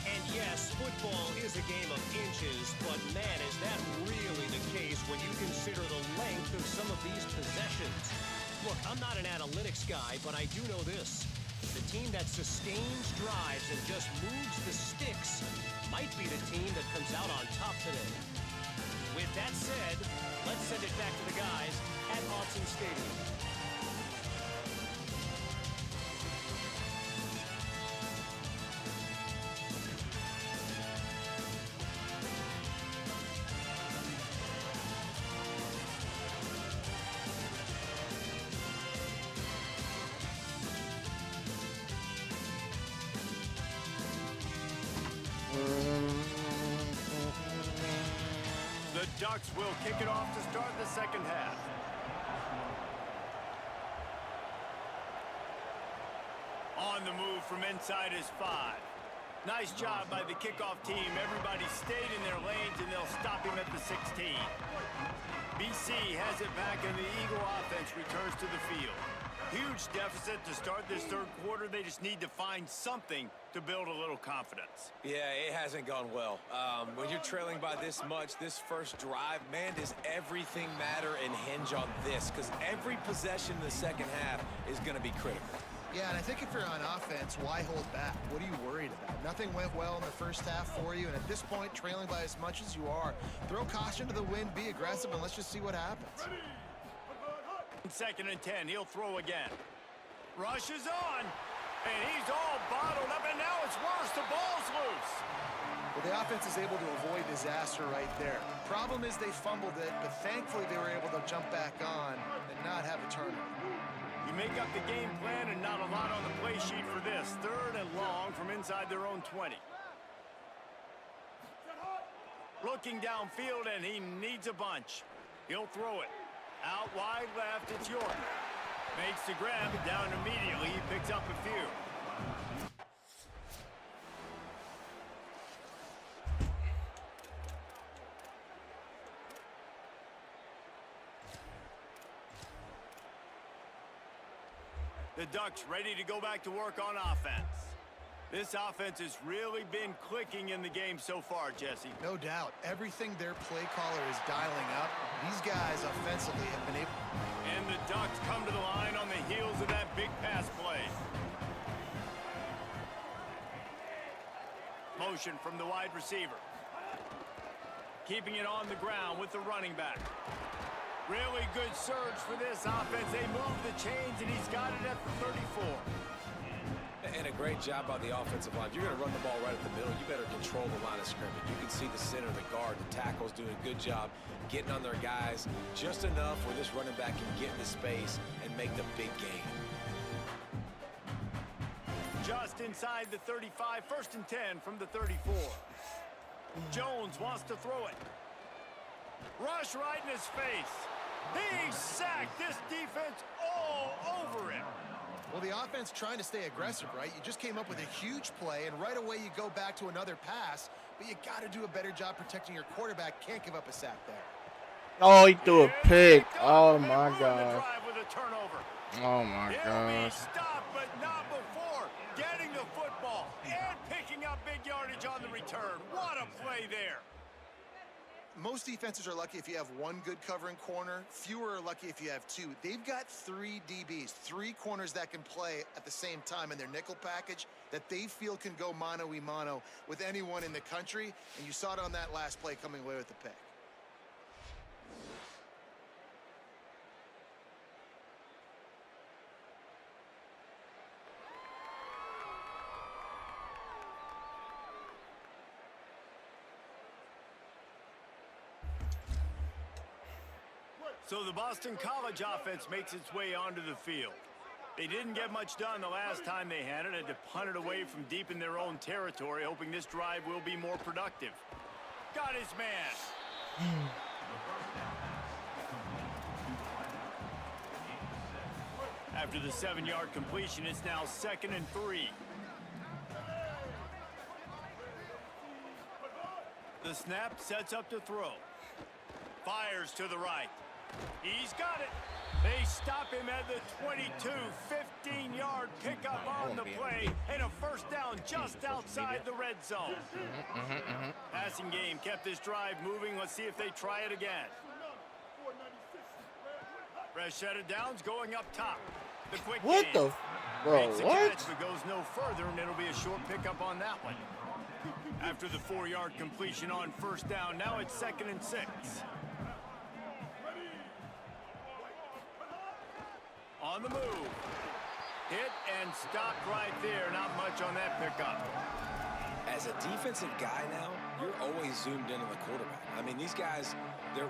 And yes, football is a game of inches, but man, is that really the case when you consider the length of some of these possessions. Look, I'm not an analytics guy, but I do know this. The team that sustains drives and just moves the sticks might be the team that comes out on top today. With that said, let's send it back to the guys at Autzen Stadium. The Ducks will kick it off to start the second half. On On the move from inside his 5. Nice job by the kickoff team. Everybody stayed in their lanes, and they'll stop him at the 16. BC has it back, and the Eagle offense returns to the field. Huge deficit to start this third quarter. They just need to find something to build a little confidence. Yeah, it hasn't gone well. When you're trailing by this much, this first drive, man, does everything matter and hinge on this? Because every possession in the second half is going to be critical. Yeah, and I think if you're on offense, why hold back? What are you worried about? Nothing went well in the first half for you, and at this point, trailing by as much as you are, throw caution to the wind, be aggressive, and let's just see what happens. 2nd and 10, he'll throw again. Rush is on, and he's all bottled up, and now it's worse. The ball's loose. Well, the offense is able to avoid disaster right there. Problem is they fumbled it, but thankfully they were able to jump back on and not have a turnover. You make up the game plan and not a lot on the play sheet for this. 3rd and long from inside their own 20. Looking downfield, and he needs a bunch. He'll throw it. Out wide left, it's York. Makes the grab, down immediately. He picks up a few. The Ducks ready to go back to work on offense. This offense has really been clicking in the game so far, Jesse. No doubt. Everything their play caller is dialing up, these guys offensively have been able... And the Ducks come to the line on the heels of that big pass play. Motion from the wide receiver. Keeping it on the ground with the running back. Really good surge for this offense. They move the chains, and he's got it at the 34. And a great job by the offensive line. If you're going to run the ball right at the middle, you better control the line of scrimmage. You can see the center, the guard, the tackles doing a good job getting on their guys just enough where this running back can get into space and make the big gain. Just inside the 35, 1st and 10 from the 34. Jones wants to throw it. Rush right in his face. He's sacked. This defense all over him. Well, the offense trying to stay aggressive, right? You just came up with a huge play, and right away you go back to another pass, but you got to do a better job protecting your quarterback. Can't give up a sack there. Oh, he threw a pick. Oh, my God. Oh, my God. Stopped, but not before getting the football and picking up big yardage on the return. What a play there. Most defenses are lucky if you have one good covering corner. Fewer are lucky if you have two. They've got 3 DBs, 3 corners that can play at the same time in their nickel package that they feel can go mano-a-mano with anyone in the country. And you saw it on that last play coming away with the pick. So the Boston College offense makes its way onto the field. They didn't get much done the last time they had it. Had to punt it away from deep in their own territory, hoping this drive will be more productive. Got his man. After the 7-yard completion, it's now 2nd and 3. The snap sets up to throw. Fires to the right. He's got it. They stop him at the 22, 15-yard pickup on the play, and a 1st down just outside the red zone. Passing game kept this drive moving. Let's see if they try it again. Fresh set of downs going up top. The quick What game. the? Bro, Makes a what? catch, but goes no further, and it'll be a short pickup on that one. After the 4-yard completion on 1st down, now it's 2nd and 6. On the move. Hit and stopped right there. Not much on that pickup. As a defensive guy now, you're always zoomed in on the quarterback. I mean, these guys,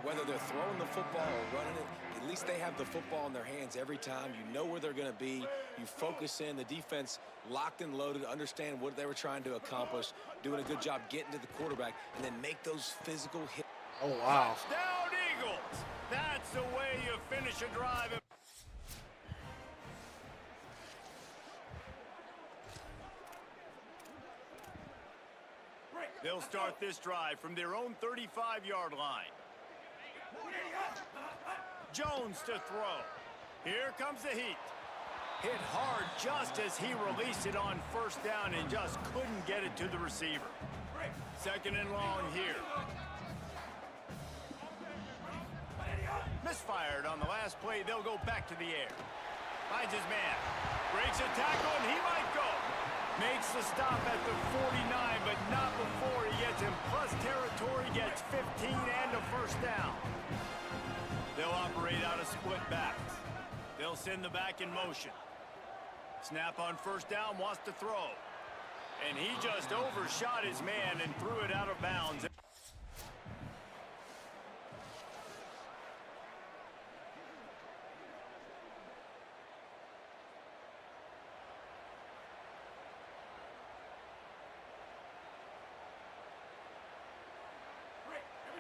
whether they're throwing the football or running it, at least they have the football in their hands every time. You know where they're going to be. You focus in. The defense locked and loaded, understand what they were trying to accomplish, doing a good job getting to the quarterback, and then make those physical hits. Oh, wow. Touchdown, Eagles. That's the way you finish a drive. They'll start this drive from their own 35-yard line. Jones to throw. Here comes the heat. Hit hard just as he released it on first down and just couldn't get it to the receiver. Second and long here. Misfired on the last play. They'll go back to the air. Finds his man. Breaks a tackle, and he might go. Makes the stop at the 49, but not before he gets in plus territory, gets 15 and a first down. They'll operate out of split backs. They'll send the back in motion. Snap on first down, wants to throw. And he just overshot his man and threw it out of bounds.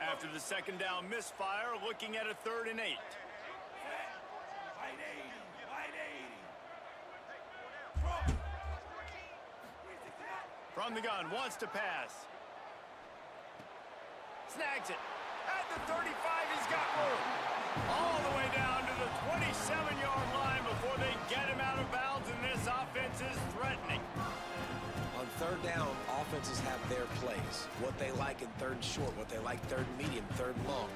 After the second down misfire, looking at a 3rd and 8. From the gun, wants to pass. Snags it. At the 35, he's got room. All the way down to the 27-yard line before they get him out of bounds, and this offense is threatening. On 3rd down, offenses have their plays. What they like in 3rd and short, what they like 3rd and medium, 3rd and long.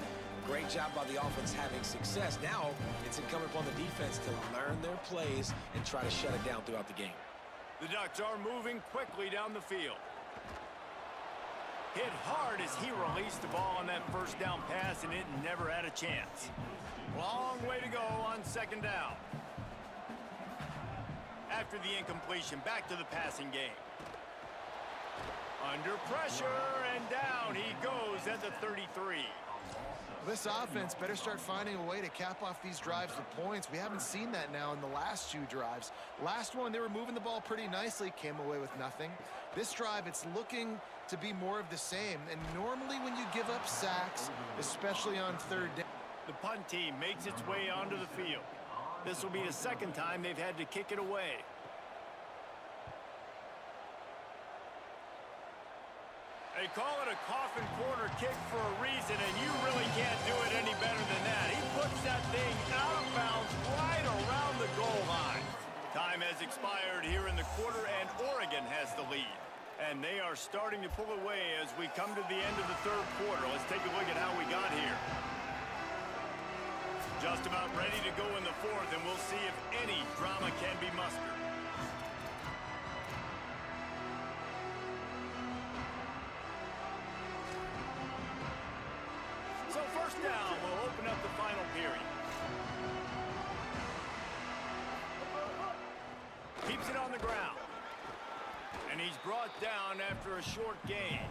Great job by the offense having success. Now it's incumbent upon the defense to learn their plays and try to shut it down throughout the game. The Ducks are moving quickly down the field. Hit hard as he released the ball on that first down pass, and it never had a chance. Long way to go on 2nd down. After the incompletion, back to the passing game. Under pressure, and down he goes at the 33. This offense better start finding a way to cap off these drives with points. We haven't seen that now in the last 2 drives. Last one, they were moving the ball pretty nicely, came away with nothing. This drive, it's looking to be more of the same. And normally when you give up sacks, especially on 3rd down. The punt team makes its way onto the field. This will be the 2nd time they've had to kick it away. They call it a coffin corner kick for a reason, and you really can't do it any better than that. He puts that thing out of bounds right around the goal line. Time has expired here in the quarter, and Oregon has the lead. And they are starting to pull away as we come to the end of the 3rd quarter. Let's take a look at how we got here. Just about ready to go in the 4th, and we'll see if any drama can be mustered. So first down will open up the final period. Keeps it on the ground. And he's brought down after a short gain.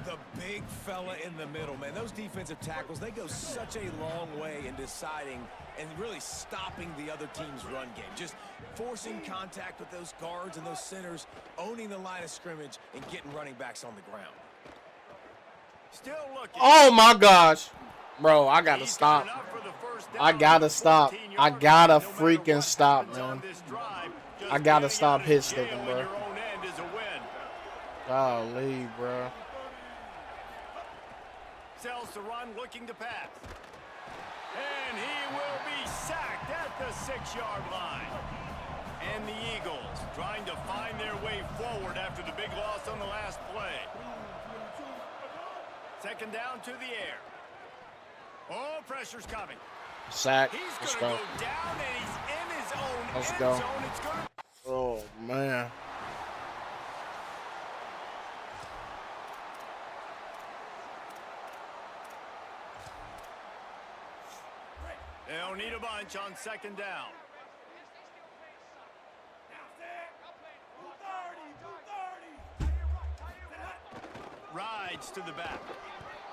The big fella in the middle, man. Those defensive tackles, they go such a long way in deciding and really stopping the other team's run game. Just forcing contact with those guards and those centers, owning the line of scrimmage, and getting running backs on the ground. Still looking. Oh my gosh. Bro, I gotta stop. I gotta stop. I gotta freaking stop, man. I gotta stop hit sticking, bro. Golly, bro. Sells to run, looking to pass. And he will be sacked at the 6-yard line. And the Eagles trying to find their way forward after the big loss on the last play. 2nd down to the air. Oh, pressure's coming. Sack. He's Let's going to go. go down, and he's in his own Let's end go. zone. It's gonna... Oh, man. They'll need a bunch on 2nd down. Rides to the back.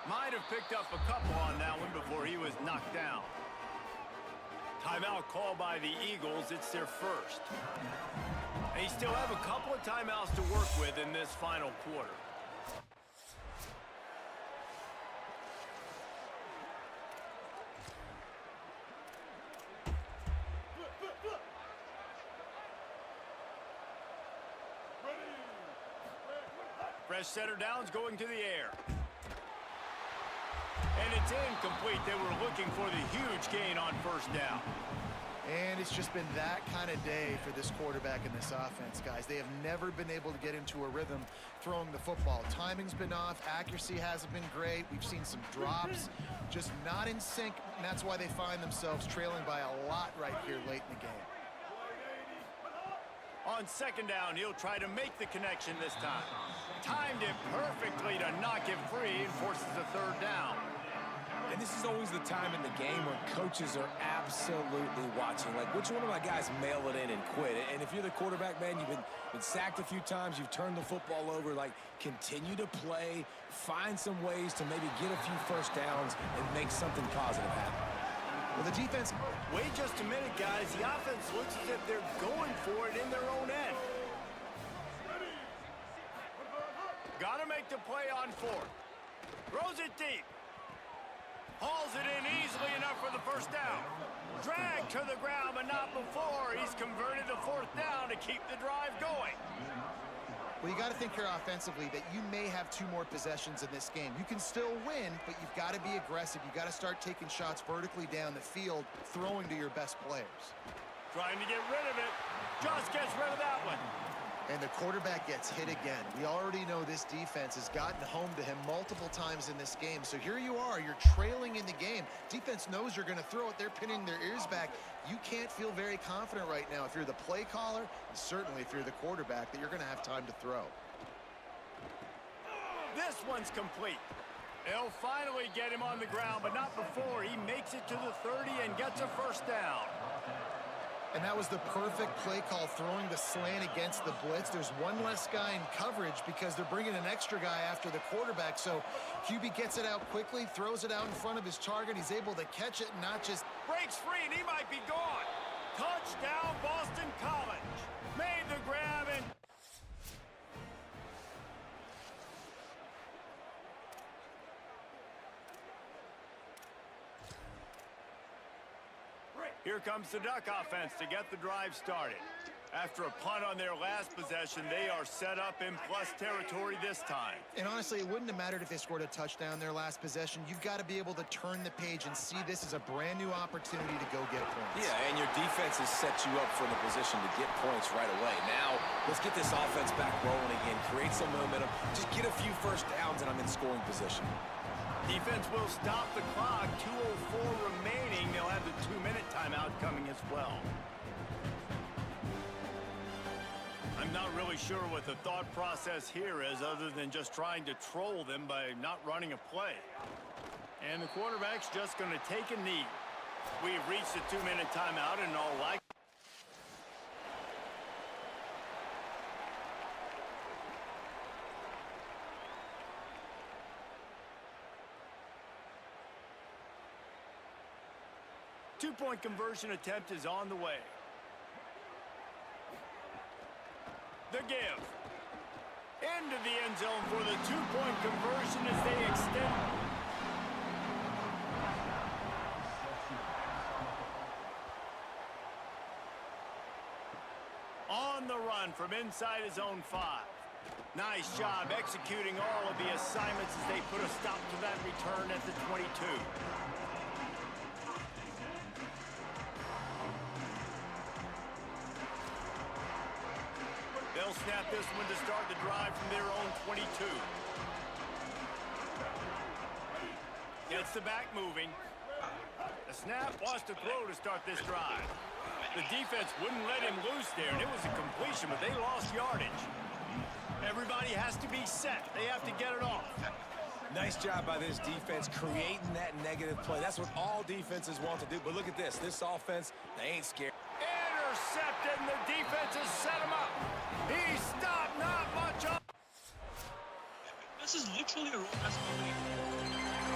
Might have picked up a couple on that one before he was knocked down. Timeout call by the Eagles. It's their first. They still have a couple of timeouts to work with in this final quarter. Fresh setter downs going to the air. And it's incomplete. They were looking for the huge gain on first down. And it's just been that kind of day for this quarterback and this offense, guys. They have never been able to get into a rhythm throwing the football. Timing's been off. Accuracy hasn't been great. We've seen some drops, just not in sync, and that's why they find themselves trailing by a lot right here late in the game. On second down, he'll try to make the connection this time. Timed it perfectly to knock it free and forces a third down. And this is always the time in the game when coaches are absolutely watching. Like, which one of my guys mail it in and quit? And if you're the quarterback, man, you've been sacked a few times, you've turned the football over. Like, continue to play, find some ways to maybe get a few first downs and make something positive happen. Well, the defense... Wait just a minute, guys. The offense looks as if they're going for it in their own end. Got to make the play on fourth. Throws it deep. Hauls it in easily enough for the first down. Drag to the ground, but not before. He's converted the fourth down to keep the drive going. Well, you got to think here offensively that you may have 2 more possessions in this game. You can still win, but you've got to be aggressive. You've got to start taking shots vertically down the field, throwing to your best players. Trying to get rid of it. Just gets rid of that one. And the quarterback gets hit again. We already know this defense has gotten home to him multiple times in this game. So here you are, you're trailing in the game. Defense knows you're going to throw it. They're pinning their ears back. You can't feel very confident right now if you're the play caller, and certainly if you're the quarterback, that you're going to have time to throw. This one's complete. They'll finally get him on the ground, but not before he makes it to the 30 and gets a first down. And that was the perfect play call, throwing the slant against the blitz. There's one less guy in coverage because they're bringing an extra guy after the quarterback. So QB gets it out quickly, throws it out in front of his target. He's able to catch it and not just... Breaks free and he might be gone. Touchdown, Boston College. Made the grab and... Here comes the Duck offense to get the drive started. After a punt on their last possession, they are set up in plus territory this time. And honestly, it wouldn't have mattered if they scored a touchdown their last possession. You've got to be able to turn the page and see this as a brand new opportunity to go get points. Yeah, and your defense has set you up for the position to get points right away. Now, let's get this offense back rolling again, create some momentum, just get a few first downs, and I'm in scoring position. Defense will stop the clock. 2:04 remaining. They'll have the 2-minute timeout coming as well. I'm not really sure what the thought process here is other than just trying to troll them by not running a play. And the quarterback's just going to take a knee. We've reached the 2-minute timeout and all likelihood. Two-point conversion attempt is on the way. The give. Into the end zone for the two-point conversion as they extend. On the run from inside his own 5. Nice job executing all of the assignments as they put a stop to that return at the 22. They'll snap this one to start the drive from their own 22. Gets the back moving. The snap wants to throw to start this drive. The defense wouldn't let him loose there, and it was a completion, but they lost yardage. Everybody has to be set. They have to get it off. Nice job by this defense creating that negative play. That's what all defenses want to do. But look at this. This offense, they ain't scared. Intercepted, and the defense has set him up. He stopped, not much on. This is literally a road movie.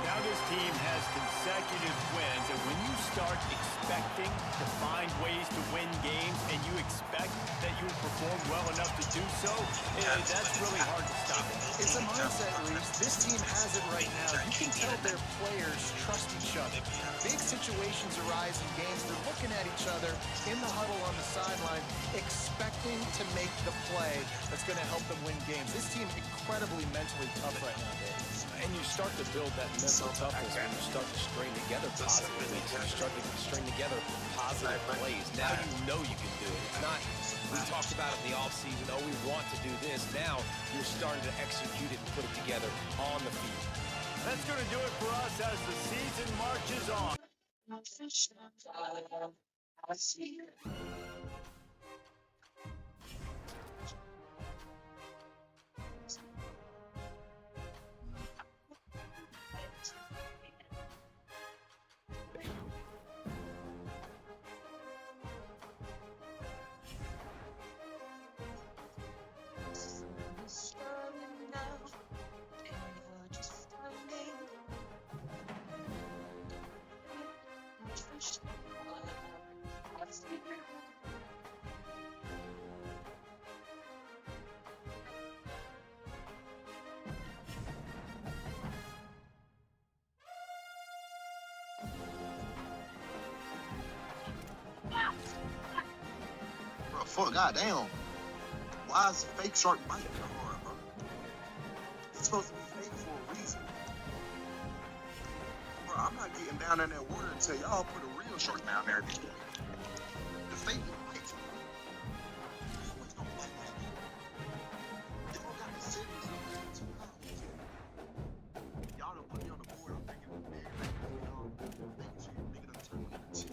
Now this team has consecutive wins, and when you start expecting to find ways to win games and you expect that you will perform well enough to do so, that's really hard to stop. It's a mindset, Reeves. This team has it right now. You can tell their players trust each other. Big situations arise in games. They're looking at each other in the huddle on the sideline, expecting to make the play that's going to help them win games. This team incredibly mentally tough right now, Dave. And you start to build that mental toughness when you start to string together positive things. You start to string together positive plays. Now you know you can do it. It's not, we talked about it in the offseason, oh, we want to do this. Now you're starting to execute it and put it together on the field. That's going to do it for us as the season marches on. Bro, fuck, goddamn. Why is fake shark biting so hard, bro? It's supposed to be fake for a reason. Bro, I'm not getting down in that water until y'all put a real shark down there. The fake one bites, bro. What's gonna bite like that? Y'all got the series too high. Y'all done put me on the board. I'm thinking big. Y'all making sure you're bigger than the Terminator 2.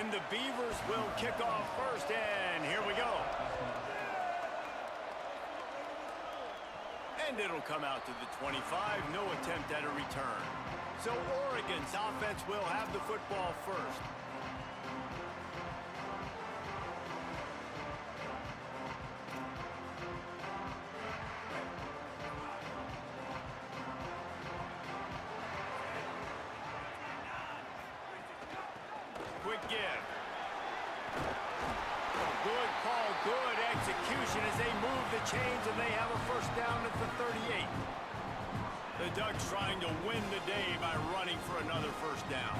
And the Beavers will kick off first, and here we go. And it'll come out to the 25, no attempt at a return. So Oregon's offense will have the football first. Quick give. Good call, good execution as they move the chains and they have a first down at the 38. The Ducks trying to win the day by running for another first down.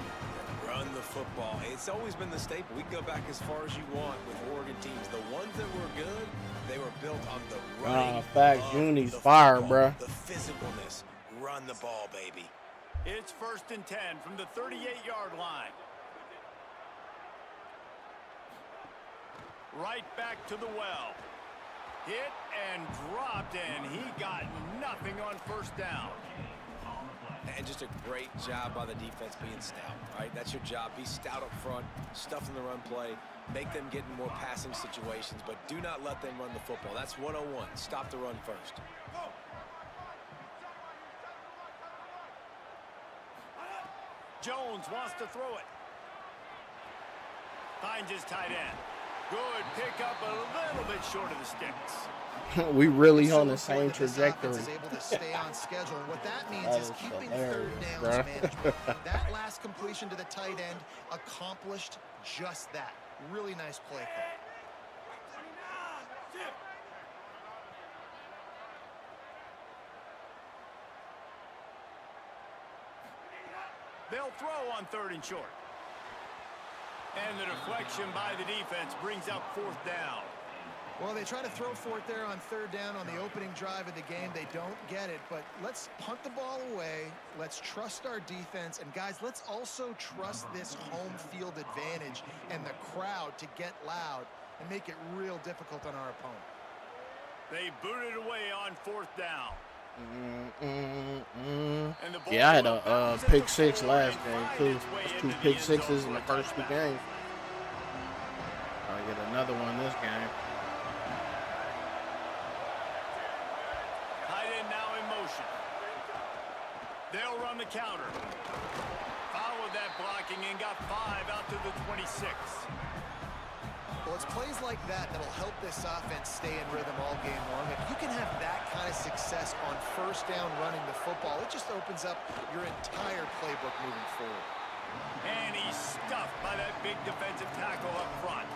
Run the football. It's always been the staple. We can go back as far as you want with Oregon teams. The ones that were good, they were built on the running. Facts. Uni's fire, bro. The physicalness. Run the ball, baby. It's 1st and 10 from the 38-yard line. Right back to the well. Hit and dropped, and he got nothing on first down. And just a great job by the defense being stout, right? That's your job. Be stout up front, stuff in the run play, make them get in more passing situations, but do not let them run the football. That's 101. Stop the run first. Jones wants to throw it. Finds his tight end. Good pickup, a little bit short of the sticks. We really on the same trajectory. Is able to stay on schedule. And what that means is keeping third downs manageable. That last completion to the tight end accomplished just that. Really nice play call. They'll throw on 3rd and short. And the deflection by the defense brings up 4th down. Well, they try to throw for it there on 3rd down on the opening drive of the game. They don't get it, but let's punt the ball away. Let's trust our defense. And, guys, let's also trust this home field advantage and the crowd to get loud and make it real difficult on our opponent. They booted away on 4th down. Yeah, I had a pick 6 last game, too. That's 2 pick 6s in the first 2 games. I'll get another one this game. They'll run the counter. Followed that blocking and got 5 out to the 26. Well, it's plays like that that'll help this offense stay in rhythm all game long. If you can have that kind of success on first down running the football, it just opens up your entire playbook moving forward. And he's stuffed by that big defensive tackle up front.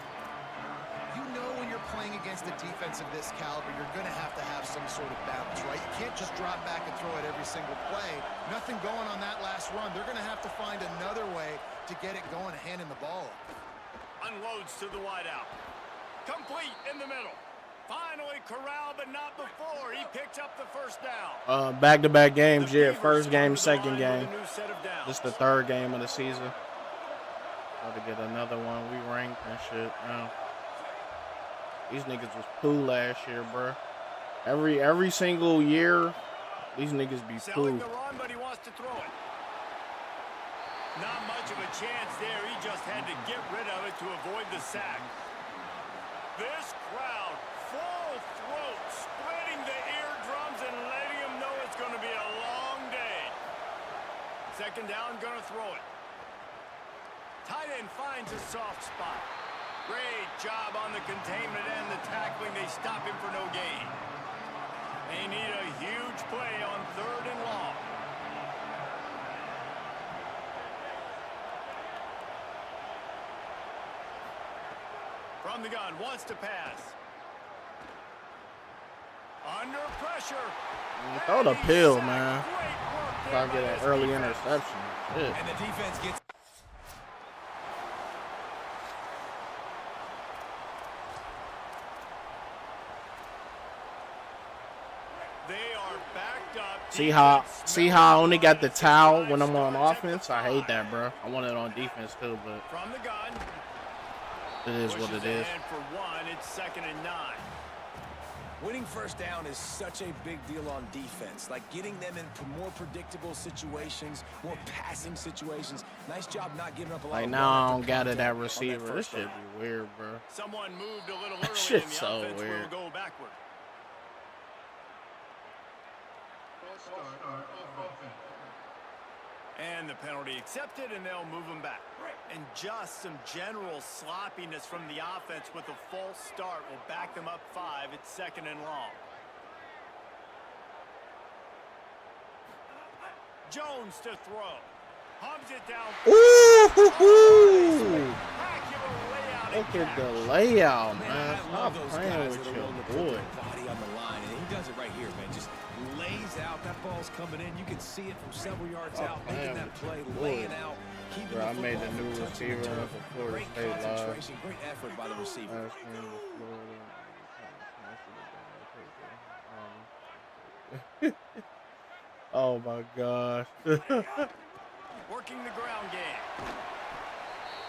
You know when you're playing against a defense of this caliber, you're going to have some sort of balance, right? You can't just drop back and throw it every single play. Nothing going on that last run. They're going to have to find another way to get it going, handing the ball. Unloads to the wideout. Complete in the middle. Finally corralled, but not before. He picks up the first down. Back-to-back games, yeah. First game, second game. This is the 3rd game of the season. Got to get another one. We ranked and shit now. These niggas was poo last year, bro. Every single year, these niggas be poo. The run, but he wants to throw it. Not much of a chance there. He just had to get rid of it to avoid the sack. This crowd, full throat, splitting the eardrums and letting him know it's going to be a long day. 2nd down, going to throw it. Tight end finds a soft spot. Great job on the containment and the tackling. They stop him for no gain. They need a huge play on 3rd and long. From the gun, wants to pass. Under pressure. Throw the pill, man. Try to get an early interception. Shit. And the defense gets... See how I only got the towel when I'm on offense? I hate that, bro. I want it on defense too, but from the gun, it is what it is. For 1, it's 2nd and 9. Winning first down is such a big deal on defense. Like getting them into more predictable situations, more passing situations. Nice job not giving up a lot. Like now I don't got it at receiver. This shit be weird, bro. Someone moved a little early. Shit's so weird. Will go backward. And the penalty accepted, and they'll move them back. And just some general sloppiness from the offense with a false start will back them up 5. It's 2nd and long. Jones to throw. Hums it down. Ooh! Look at the layout, man. Stop playing with your boy. Body on the line, and he does it right here, man. Just lays he's out. That ball's coming in. You can see it from several yards out, making that play, Lord. laying out, keeping Bro, the I made the football new from touching the receiver turf. for Florida Great State live. concentration, great effort by the receiver. Last game was Florida. Oh my gosh. Working the ground game.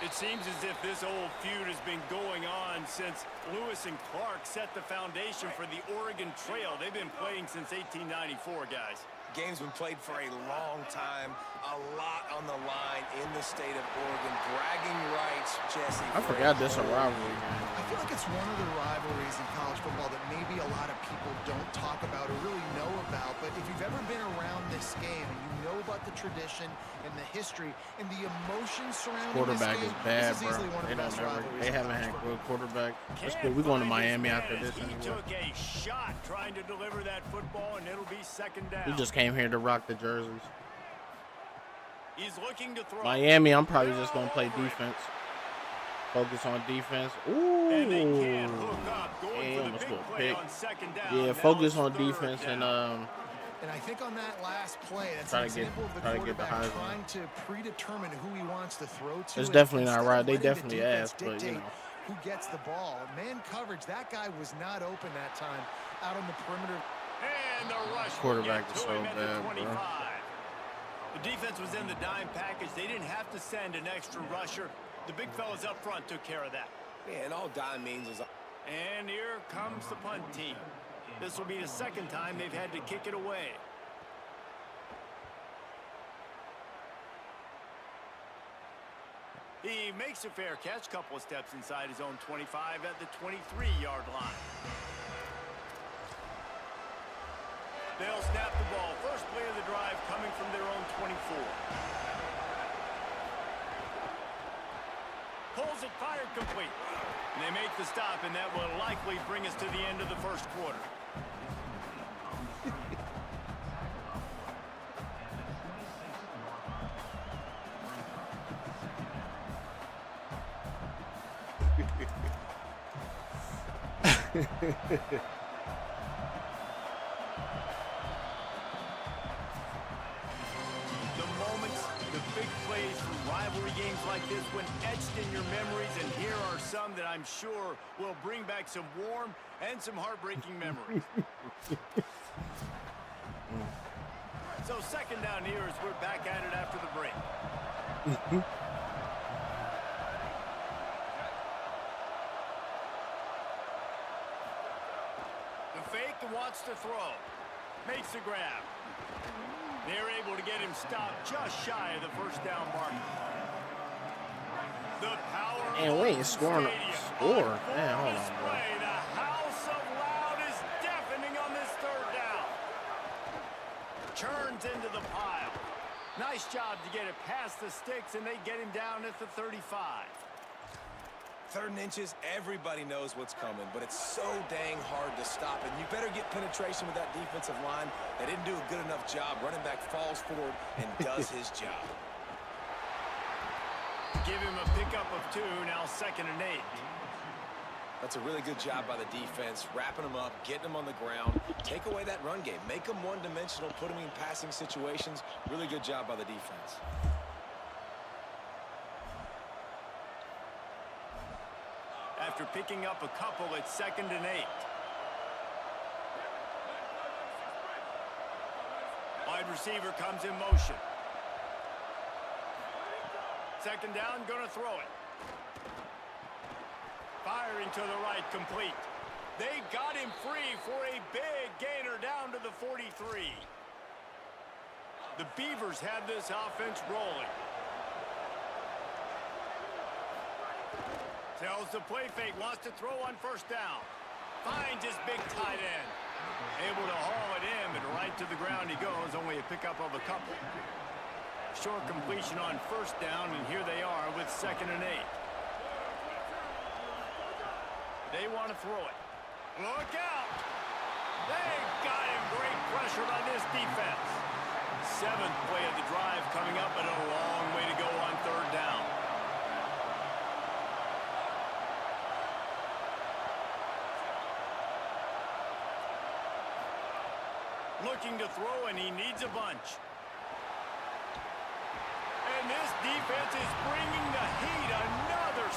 It seems as if this old feud has been going on since Lewis and Clark set the foundation for the Oregon Trail. They've been playing since 1894, guys. Game's been played for a long time, a lot on the line in the state of Oregon. Bragging rights, Jesse. I forgot this a rivalry I feel like it's one of the rivalries in college football that maybe a lot of people don't talk about or really know about. But if you've ever been around this game and you know about the tradition and the history and the emotions surrounding quarterback this is game, bad, this is bro. easily one of They the don't best never. rivalries They in haven't college had football. good quarterback. That's Can't good. We're going to find his Miami man after as this he anyway. took a shot trying to deliver that football, and it'll be second down. We just came here to rock the jerseys. He's looking to throw. Miami, I'm probably just gonna play defense. Focus on defense. Ooh. And they can't hook up. Going Hey, for the almost big go play pick. on second down. Yeah, Now focus it's on third defense down. And I think on that last play, that's Try an to get- example of the try to get the quarterback Heisman. trying to predetermine who he wants to throw to. It's and definitely not instead right. of They letting the definitely defense asked, but, you dictate know. who gets the ball. Man coverage, that guy was not open that time out on the perimeter. And the rush Quarterback will get is to so him at the bad, bro. 25. The defense was in the dime package. They didn't have to send an extra rusher. The big fellas up front took care of that. Yeah, and all dime means is... And here comes the punt team. This will be the second time they've had to kick it away. He makes a fair catch, couple of steps inside his own 25 at the 23-yard line. They'll snap the ball. First play of the drive coming from their own 24. Pulls it, fired complete. And they make the stop, and that will likely bring us to the end of the first quarter. The moments, the big plays from rivalry games like this when etched in your memories, and here are some that I'm sure will bring back some warm and some heartbreaking memories. So second down here as we're back at it after the break. The fake wants to throw. Makes the grab. They're able to get him stopped just shy of the first down mark. The power And we ain't scoring a score. Man, hold on, bro. The house of loud is deafening on this third down. Turns into the pile. Nice job to get it past the sticks, and they get him down at the 35. 3rd and inches, everybody knows what's coming, but it's so dang hard to stop. And you better get penetration with that defensive line. They didn't do a good enough job. Running back falls forward and does his job. Give him a pickup of 2, now 2nd and 8. That's a really good job by the defense, wrapping them up, getting them on the ground. Take away that run game. Make them one-dimensional, put them in passing situations. Really good job by the defense. After picking up a couple, it's 2nd and 8. Wide receiver comes in motion. 2nd down, gonna throw it. Firing to the right, complete. They got him free for a big gainer down to the 43. The Beavers have this offense rolling. Tells the play fake, wants to throw on 1st down. Finds his big tight end. Able to haul it in, but right to the ground he goes, only a pickup of a couple. Short completion on 1st down, and here they are with 2nd and 8. They want to throw it. Look out! They got him. Great pressure by this defense. 7th play of the drive coming up, but a long way to go on 3rd down. Looking to throw, and he needs a bunch. And this defense is bringing the heat. Another.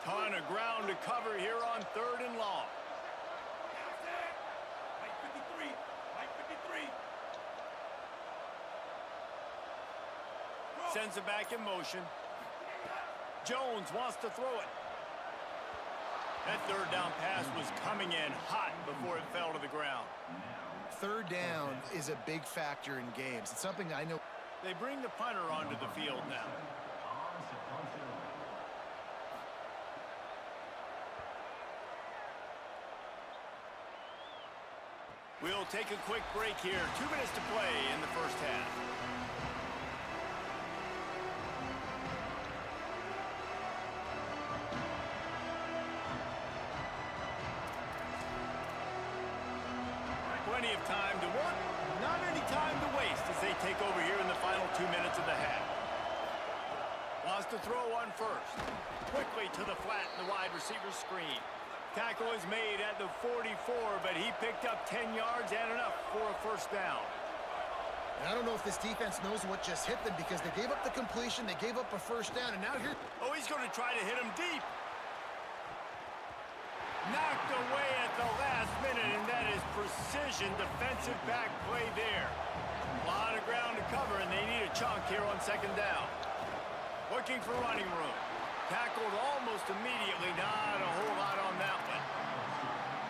Ton of ground to cover here on 3rd and long. Sends it back in motion. Jones wants to throw it. That 3rd down pass was coming in hot before it fell to the ground. 3rd down is a big factor in games. It's something I know. They bring the punter onto the field now. We'll take a quick break here. 2 minutes to play in the first half. Plenty of time to work, not any time to waste as they take over here in the final 2 minutes of the half. Wants to throw on first. Quickly to the flat in the wide receiver screen. Tackle is made at the 44, but he picked up 10 yards and enough for a first down. And I don't know if this defense knows what just hit them because they gave up the completion, they gave up a first down, and now here... Oh, he's going to try to hit him deep. Knocked away at the last minute, and that is precision defensive back play there. A lot of ground to cover, and they need a chunk here on 2nd down. Looking for running room. Tackled almost immediately. Not a whole lot on that one.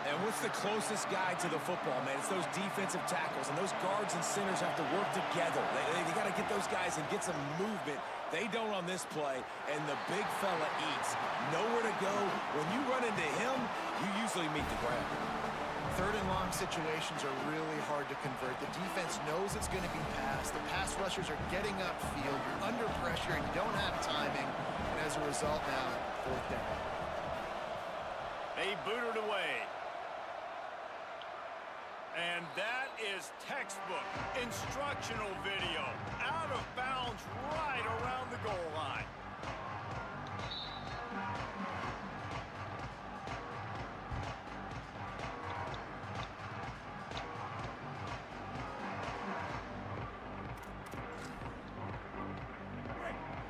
And what's the closest guy to the football, man? It's those defensive tackles, and those guards and centers have to work together. They got to get those guys and get some movement. They don't on this play, and the big fella eats. Nowhere to go. When you run into him, you usually meet the ground. 3rd and long situations are really hard to convert. The defense knows it's going to be passed. The pass rushers are getting upfield. You're under pressure, and you don't have timing. And as a result now, 4th down. They booted away. And that is textbook instructional video. Out of bounds right around the goal line.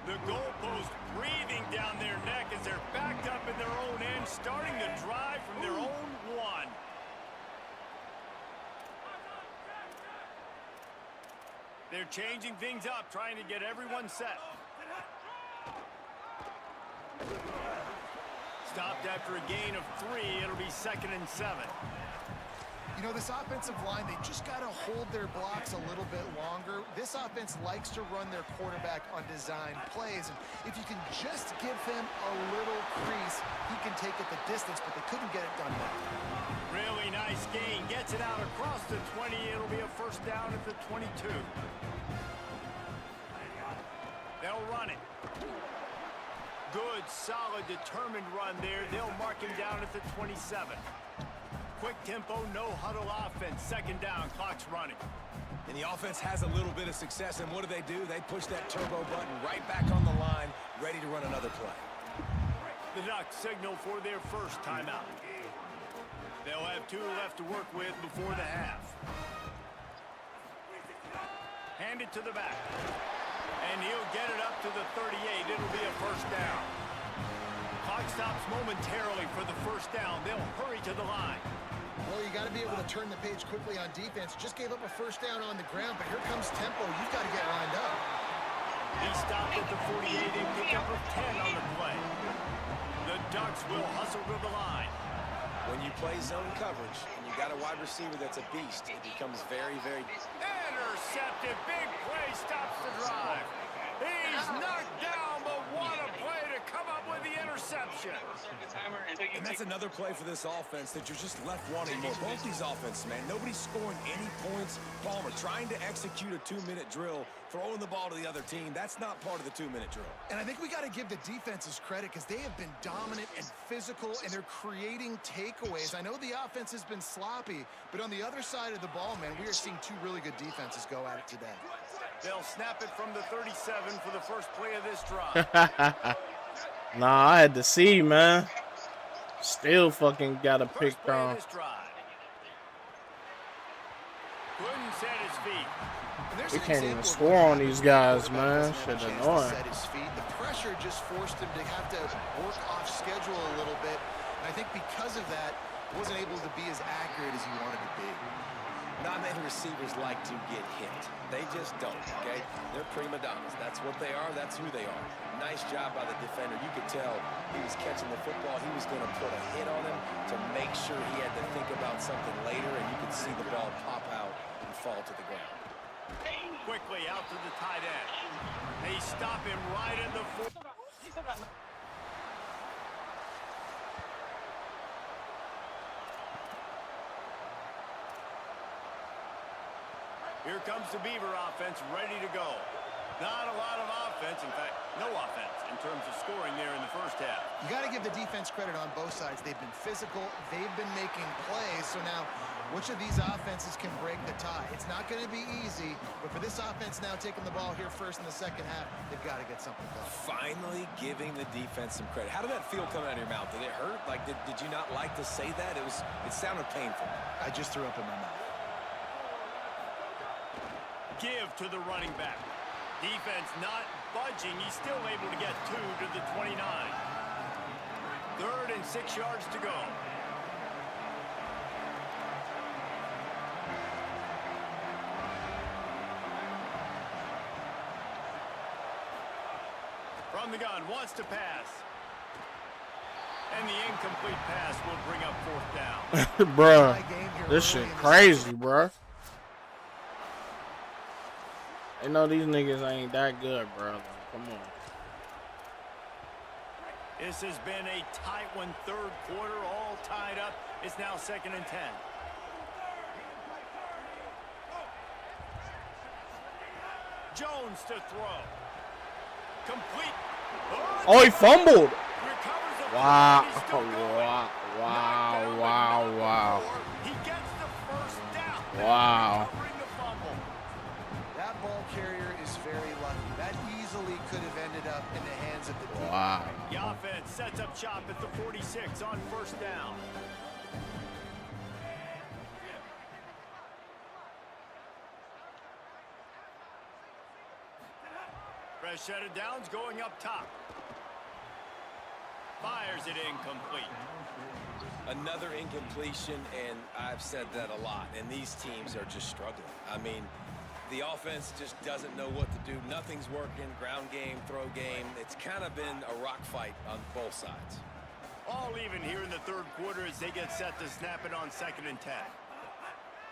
The goalpost breathing down their neck as they're backed up in their own end, starting to drive from their own 1. They're changing things up, trying to get everyone set. Stopped after a gain of 3. It'll be 2nd and 7. You know, this offensive line, they just got to hold their blocks a little bit longer. This offense likes to run their quarterback on design plays. And if you can just give him a little crease, he can take it the distance, but they couldn't get it done well. Really nice gain. Gets it out across the 20. It'll be a first down at the 22. They'll run it. Good, solid, determined run there. They'll mark him down at the 27. Quick tempo, no huddle offense. 2nd down, clock's running. And the offense has a little bit of success, and what do? They push that turbo button right back on the line, ready to run another play. The Ducks signal for their first timeout. They'll have 2 left to work with before the half. Hand it to the back. And he'll get it up to the 38. It'll be a first down. Clock stops momentarily for the first down. They'll hurry to the line. Well, you got to be able to turn the page quickly on defense. Just gave up a first down on the ground, but here comes tempo. You've got to get lined up. He stopped at the 48. They pick up a 10 on the play. The Ducks will hustle to the line. When you play zone coverage and you got a wide receiver that's a beast, it becomes very, very... Intercepted. Big play stops the drive. He's knocked down, but what a play to come up with the interception. And that's another play for this offense that you're just left wanting more. Both these offenses, man, nobody's scoring any points. Palmer trying to execute a 2-minute drill, throwing the ball to the other team. That's not part of the 2-minute drill. And I think we got to give the defenses credit because they have been dominant and physical, and they're creating takeaways. I know the offense has been sloppy, but on the other side of the ball, man, we are seeing two really good defenses go at it today. They'll snap it from the 37 for the first play of this drive. Nah, I had to see, man. Still fucking got a pick on. Couldn't set his feet. We can't even score on these guys, man. Shit annoying. The pressure just forced him to have to work off schedule a little bit. And I think because of that, he wasn't able to be as accurate as he wanted to be. Not many receivers like to get hit. They just don't, okay? They're prima donnas. That's what they are. That's who they are. Nice job by the defender. You could tell he was catching the football. He was going to put a hit on him to make sure he had to think about something later, and you could see the ball pop out and fall to the ground. Quickly out to the tight end. They stop him right in the foot. Here comes the Beaver offense ready to go. Not a lot of offense, in fact, no offense in terms of scoring there in the first half. You got to give the defense credit on both sides. They've been physical. They've been making plays. So now, which of these offenses can break the tie? It's not going to be easy, but for this offense now taking the ball here first in the second half, they've got to get something going. Finally giving the defense some credit. How did that feel coming out of your mouth? Did it hurt? Like, did you not like to say that? It sounded painful. I just threw up in my mouth. Give to the running back. Defense not budging. He's still able to get 2 to the 29. 3rd and 6 yards to go. From the gun, wants to pass. And the incomplete pass will bring up 4th down. Bruh, this shit crazy, bruh. I know these niggas ain't that good, bro. Come on. This has been a tight one, 3rd quarter, all tied up. It's now 2nd and 10. Jones to throw. Complete. Oh, he fumbled. Wow. Wow. He gets the first down. Wow. That ball carrier is very lucky. That easily could have ended up in the hands of the defense. Wow. The offense sets up shop at the 46 on 1st down. Fresh set of downs going up top. Fires it incomplete. Another incompletion, and I've said that a lot, and these teams are just struggling. I mean, the offense just doesn't know what to do. Nothing's working. Ground game, throw game. It's kind of been a rock fight on both sides. All even here in the 3rd quarter as they get set to snap it on 2nd and 10.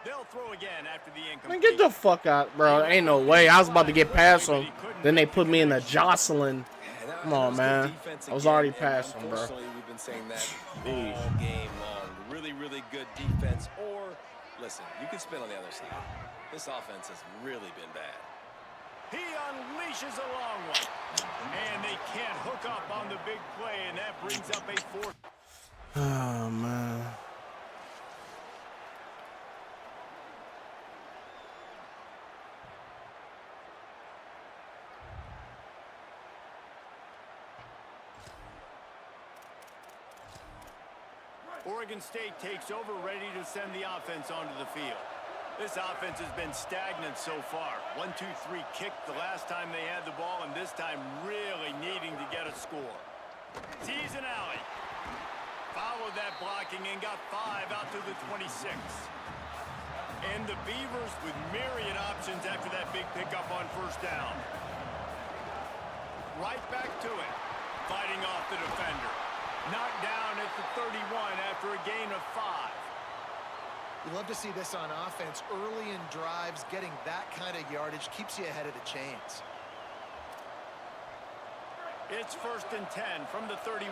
They'll throw again after the incomplete. Man, get the fuck out, bro. Ain't no way. I was about to get past him. Then they put me in the jostling. Come on, man. I was already past him, bro. Unfortunately, we've been saying that all game long. Really, really good defense. Or, listen, you can spin on the other side. This offense has really been bad. He unleashes a long one. And they can't hook up on the big play, and that brings up a 4th. Oh, man. Oregon State takes over, ready to send the offense onto the field. This offense has been stagnant so far. 1-2-3 kick the last time they had the ball, and this time really needing to get a score. Sees an alley. Followed that blocking and got 5 out to the 26. And the Beavers with myriad options after that big pickup on 1st down. Right back to it. Fighting off the defender. Knocked down at the 31 after a gain of 5. You love to see this on offense. Early in drives, getting that kind of yardage keeps you ahead of the chains. It's 1st and 10 from the 31.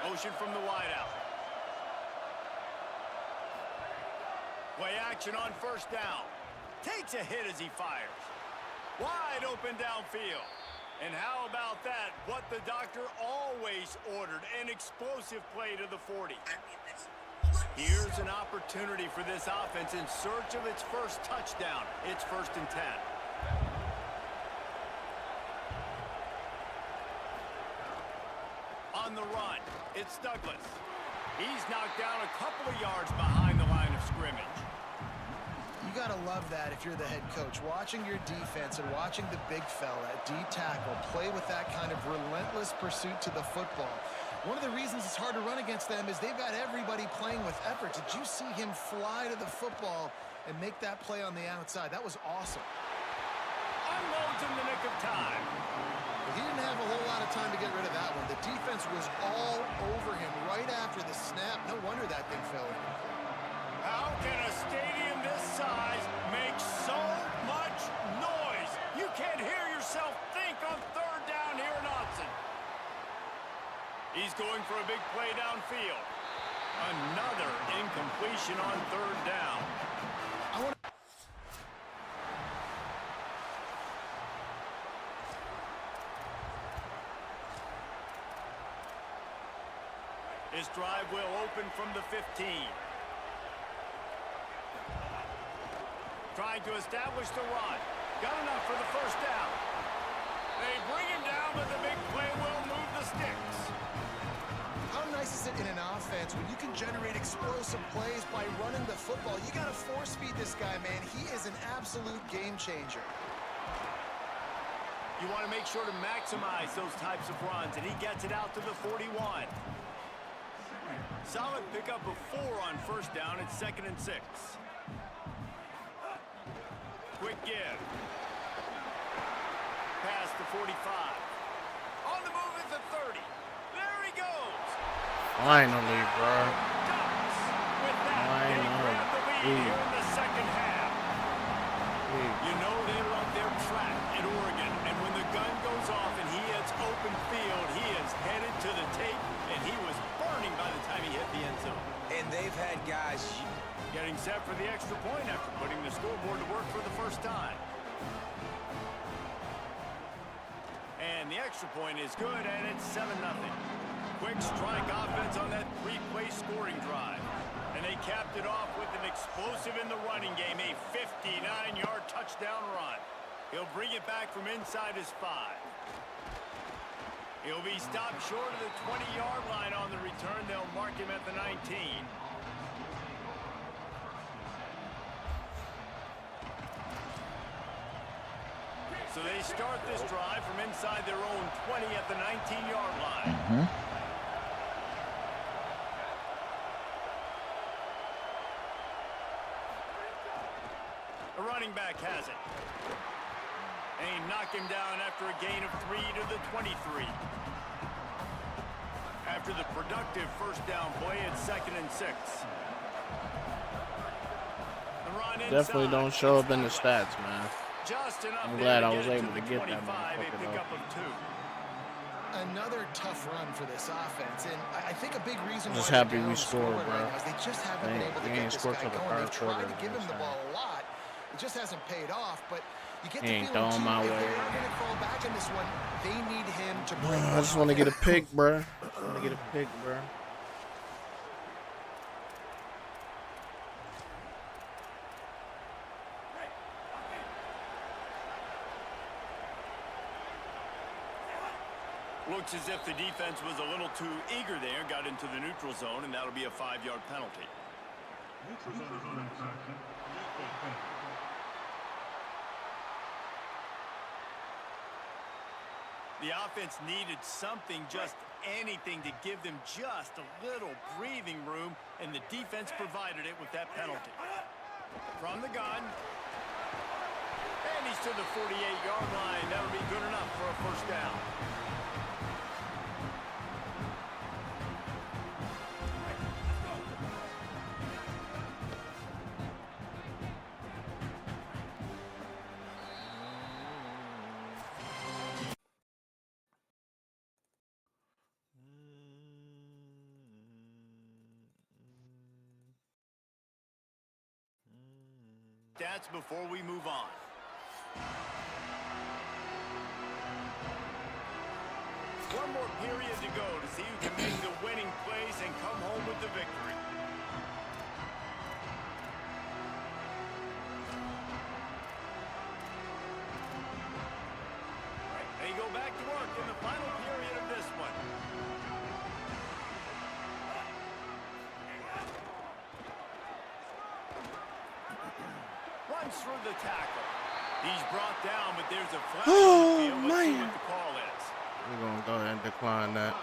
Motion from the wideout. Play action on 1st down. Takes a hit as he fires. Wide open downfield. And how about that? What the doctor always ordered. An explosive play to the 40. Here's an opportunity for this offense in search of its first touchdown. It's 1st and 10. On the run, it's Douglas. He's knocked down a couple of yards behind the line of scrimmage. You got to love that if you're the head coach. Watching your defense and watching the big fella at D-tackle play with that kind of relentless pursuit to the football. One of the reasons it's hard to run against them is they've got everybody playing with effort. Did you see him fly to the football and make that play on the outside? That was awesome. Unloads in the nick of time. He didn't have a whole lot of time to get rid of that one. The defense was all over him right after the snap. No wonder that thing fell in. How can a stadium this size make so much noise? You can't hear yourself think on 3rd down here in Austin. He's going for a big play downfield. Another incompletion on 3rd down. His drive will open from the 15. Trying to establish the run. Got enough for the 1st down. They bring him down, but the big play will move the sticks. How nice is it in an offense when you can generate explosive plays by running the football? You got to force feed this guy, man. He is an absolute game changer. You want to make sure to maximize those types of runs, and he gets it out to the 41. Solid pickup of 4 on 1st down. It's 2nd and 6. Quick give. Pass to 45. On the move at the 30. There he goes. Finally, bro. Ducks. With that, they grab the lead here in the 2nd half. You know they run their track at Oregon, and when the gun goes off and he hits open field, he is headed to the tape, and he was burning by the time he hit the end zone. And they've had guys getting set for the extra point after putting the scoreboard to work for the first time. And the extra point is good, and it's 7-0. Quick strike offense on that 3-play scoring drive. And they capped it off with an explosive in the running game, a 59-yard touchdown run. He'll bring it back from inside his 5. He'll be stopped short of the 20-yard line on the return. They'll mark him at the 19. So they start this drive from inside their own 20 at the 19-yard line. The running back has it. And he knocked him down after a gain of 3 to the 23. After the productive 1st down play, it's 2nd and 6. The run inside. Definitely don't show up in the stats, man. Just enough. I'm glad I was to able to get 25, that motherfucker, a pickup of 2. Another tough run for this offense, and I think a big reason Just why happy they're we down scored, scoring bro. right now is they just haven't been able to They get ain't this scored guy till the going. third They've tried to quarter, give him the man. ball a lot. It just hasn't paid off, but you get the He ain't feeling throwing too, my if way. they are going to fall back in this one, they need him to bring I just want to get a pick, bro. I want to get a pick, bro. Looks as if the defense was a little too eager there, got into the neutral zone, and that'll be a 5-yard penalty. Neutral zone is on infraction. The offense needed something, just anything, to give them just a little breathing room, and the defense provided it with that penalty. From the gun. And he's to the 48-yard line. That'll be good enough for a 1st down. stats before we move on. One more period to go to see who can make the winning plays and come home with the victory. They go back to work in the final period of this one. Runs through the tackle. He's brought down, but there's a flag on the field. Let's see what the call is. We're going to go ahead and decline that.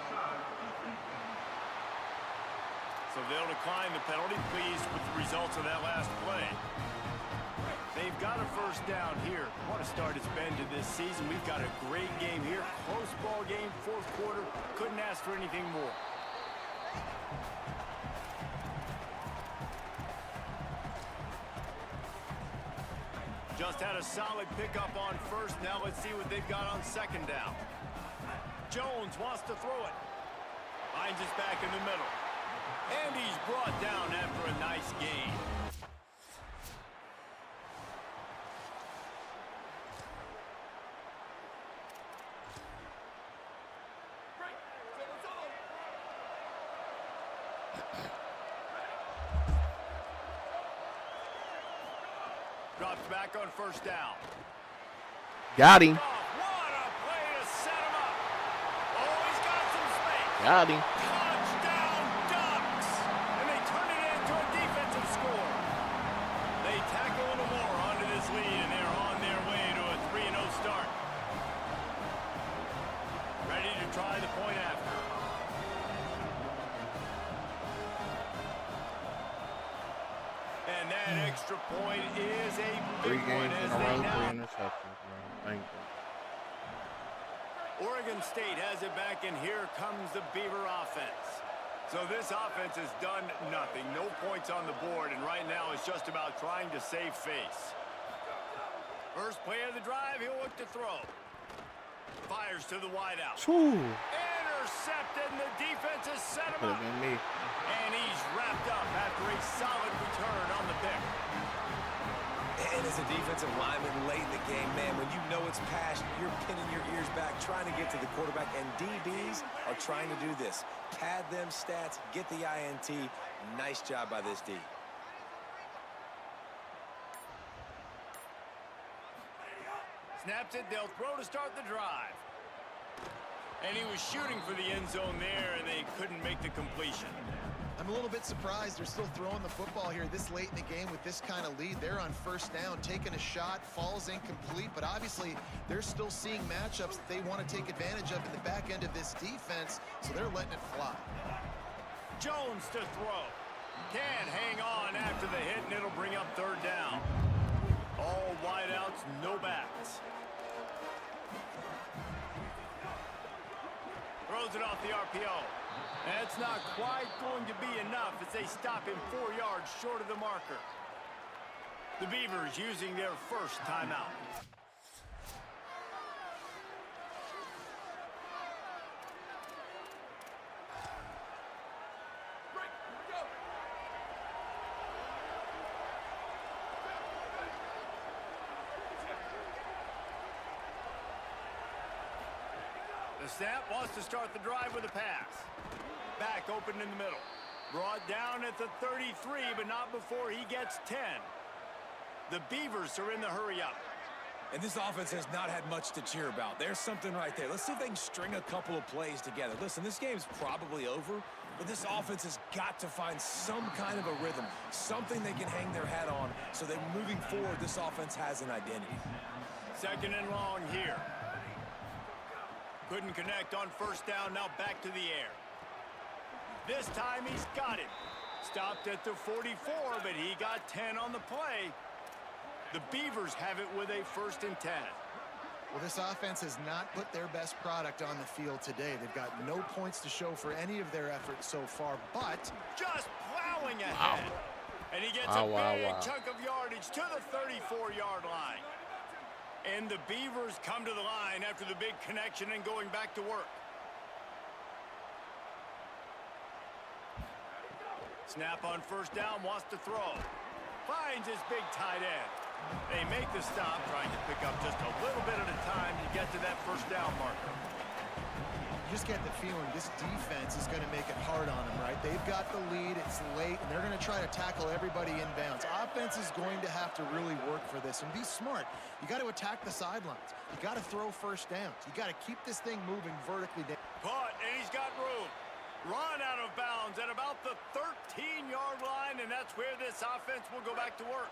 So they'll decline the penalty, pleased with the results of that last play. They've got a first down here. What a start it's been to this season. We've got a great game here. Close ball game, fourth quarter. Couldn't ask for anything more. Just had a solid pickup on first. Now let's see what they've got on second down. Jones wants to throw it. Finds his back in the middle. And he's brought down after a nice gain. Drops back on first down. Got him. What a play to set him up. Oh, he's got some space. Got him. Touchdown Ducks. And they turn it into a defensive score. They tack a little more onto this lead, and they're on their way to a 3-0 start. Ready to try the point after. And that extra point is a big 3 one games as in a they row, now 3 interceptions, man. Thank you. Oregon State has it back, and here comes the Beaver offense. So this offense has done nothing. No points on the board, and right now it's just about trying to save face. First play of the drive, he'll look to throw. Fires to the wideout. Intercepted, and the defense has set him Could up. have been me. And he's wrapped up after a solid return on the pick. And as a defensive lineman late in the game, man, when you know it's passion, you're pinning your ears back, trying to get to the quarterback, and DBs are trying to do this. Pad them stats, get the INT. Nice job by this D. Snaps it, they'll throw to start the drive. And he was shooting for the end zone there, and they couldn't make the completion. I'm a little bit surprised they're still throwing the football here this late in the game with this kind of lead. They're on first down, taking a shot, falls incomplete, but obviously they're still seeing matchups that they want to take advantage of in the back end of this defense, so they're letting it fly. Jones to throw. Can't hang on after the hit, and it'll bring up third down. All wideouts, no backs. Throws it off the RPO. That's not quite going to be enough as they stop him 4 yards short of the marker. The Beavers using their first timeout. The snap wants to start the drive with a pass. Back open in the middle. Brought down at the 33, but not before he gets 10. The Beavers are in the hurry up. And this offense has not had much to cheer about. There's something right there. Let's see if they can string a couple of plays together. Listen, this game's probably over, but this offense has got to find some kind of a rhythm, something they can hang their hat on so that moving forward, this offense has an identity. Second and long here. Couldn't connect on first down, now back to the air. This time he's got it. Stopped at the 44, but he got 10 on the play. The Beavers have it with a 1st and 10. Well, this offense has not put their best product on the field today. They've got no points to show for any of their efforts so far, but just plowing ahead. Wow. And he gets a big chunk of yardage to the 34-yard line. And the Beavers come to the line after the big connection and going back to work. Snap on first down, wants to throw. Finds his big tight end. They make the stop, trying to pick up just a little bit at a time to get to that first down marker. You just get the feeling this defense is going to make it hard on them, right? They've got the lead, it's late, and they're going to try to tackle everybody inbounds. Offense is going to have to really work for this and be smart. You got to attack the sidelines. You got to throw first downs. You got to keep this thing moving vertically down. Caught, and he's got room. Run out of bounds at about the 13-yard line, and that's where this offense will go back to work.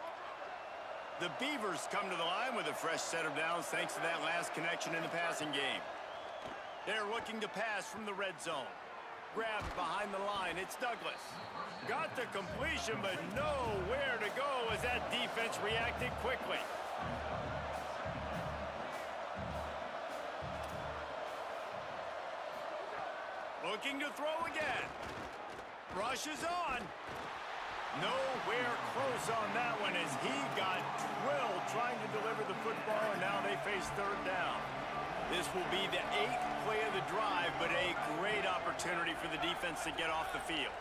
The Beavers come to the line with a fresh set of downs thanks to that last connection in the passing game. They're looking to pass from the red zone. Grabbed behind the line, it's Douglas. Got the completion, but nowhere to go as that defense reacted quickly. Looking to throw again. Rushes on. Nowhere close on that one as he got drilled trying to deliver the football, and now they face third down. This will be the 8th play of the drive, but a great opportunity for the defense to get off the field.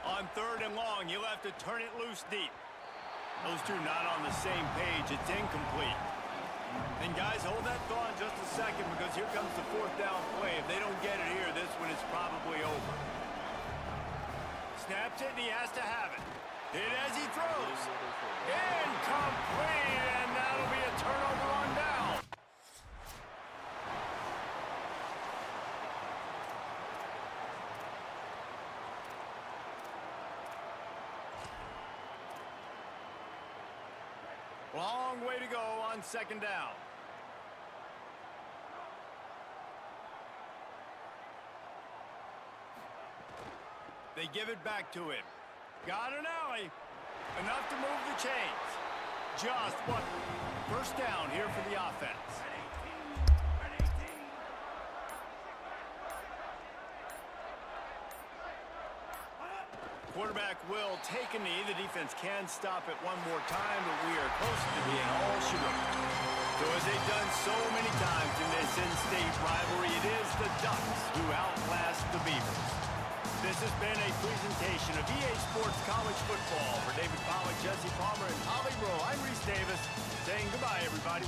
On third and long, he'll have to turn it loose deep. Those two not on the same page. It's incomplete. And guys, hold that thought just a second because here comes the fourth down play. If they don't get it here, this one is probably over. Snaps it, and he has to have it. Hit as he throws. Incomplete, and that'll be a turnover on down. Long way to go on second down. They give it back to him. Got an alley. Enough to move the chains. Just what? First down here for the offense. Quarterback will take a knee. The defense can stop it one more time, but we are close to being all shooting. So as they've done so many times in this in-state rivalry, it is the Ducks who outlast the Beavers. This has been a presentation of EA Sports College Football. For David Pollack, Jesse Palmer, and Holly Rowe, I'm Reese Davis saying goodbye, everybody.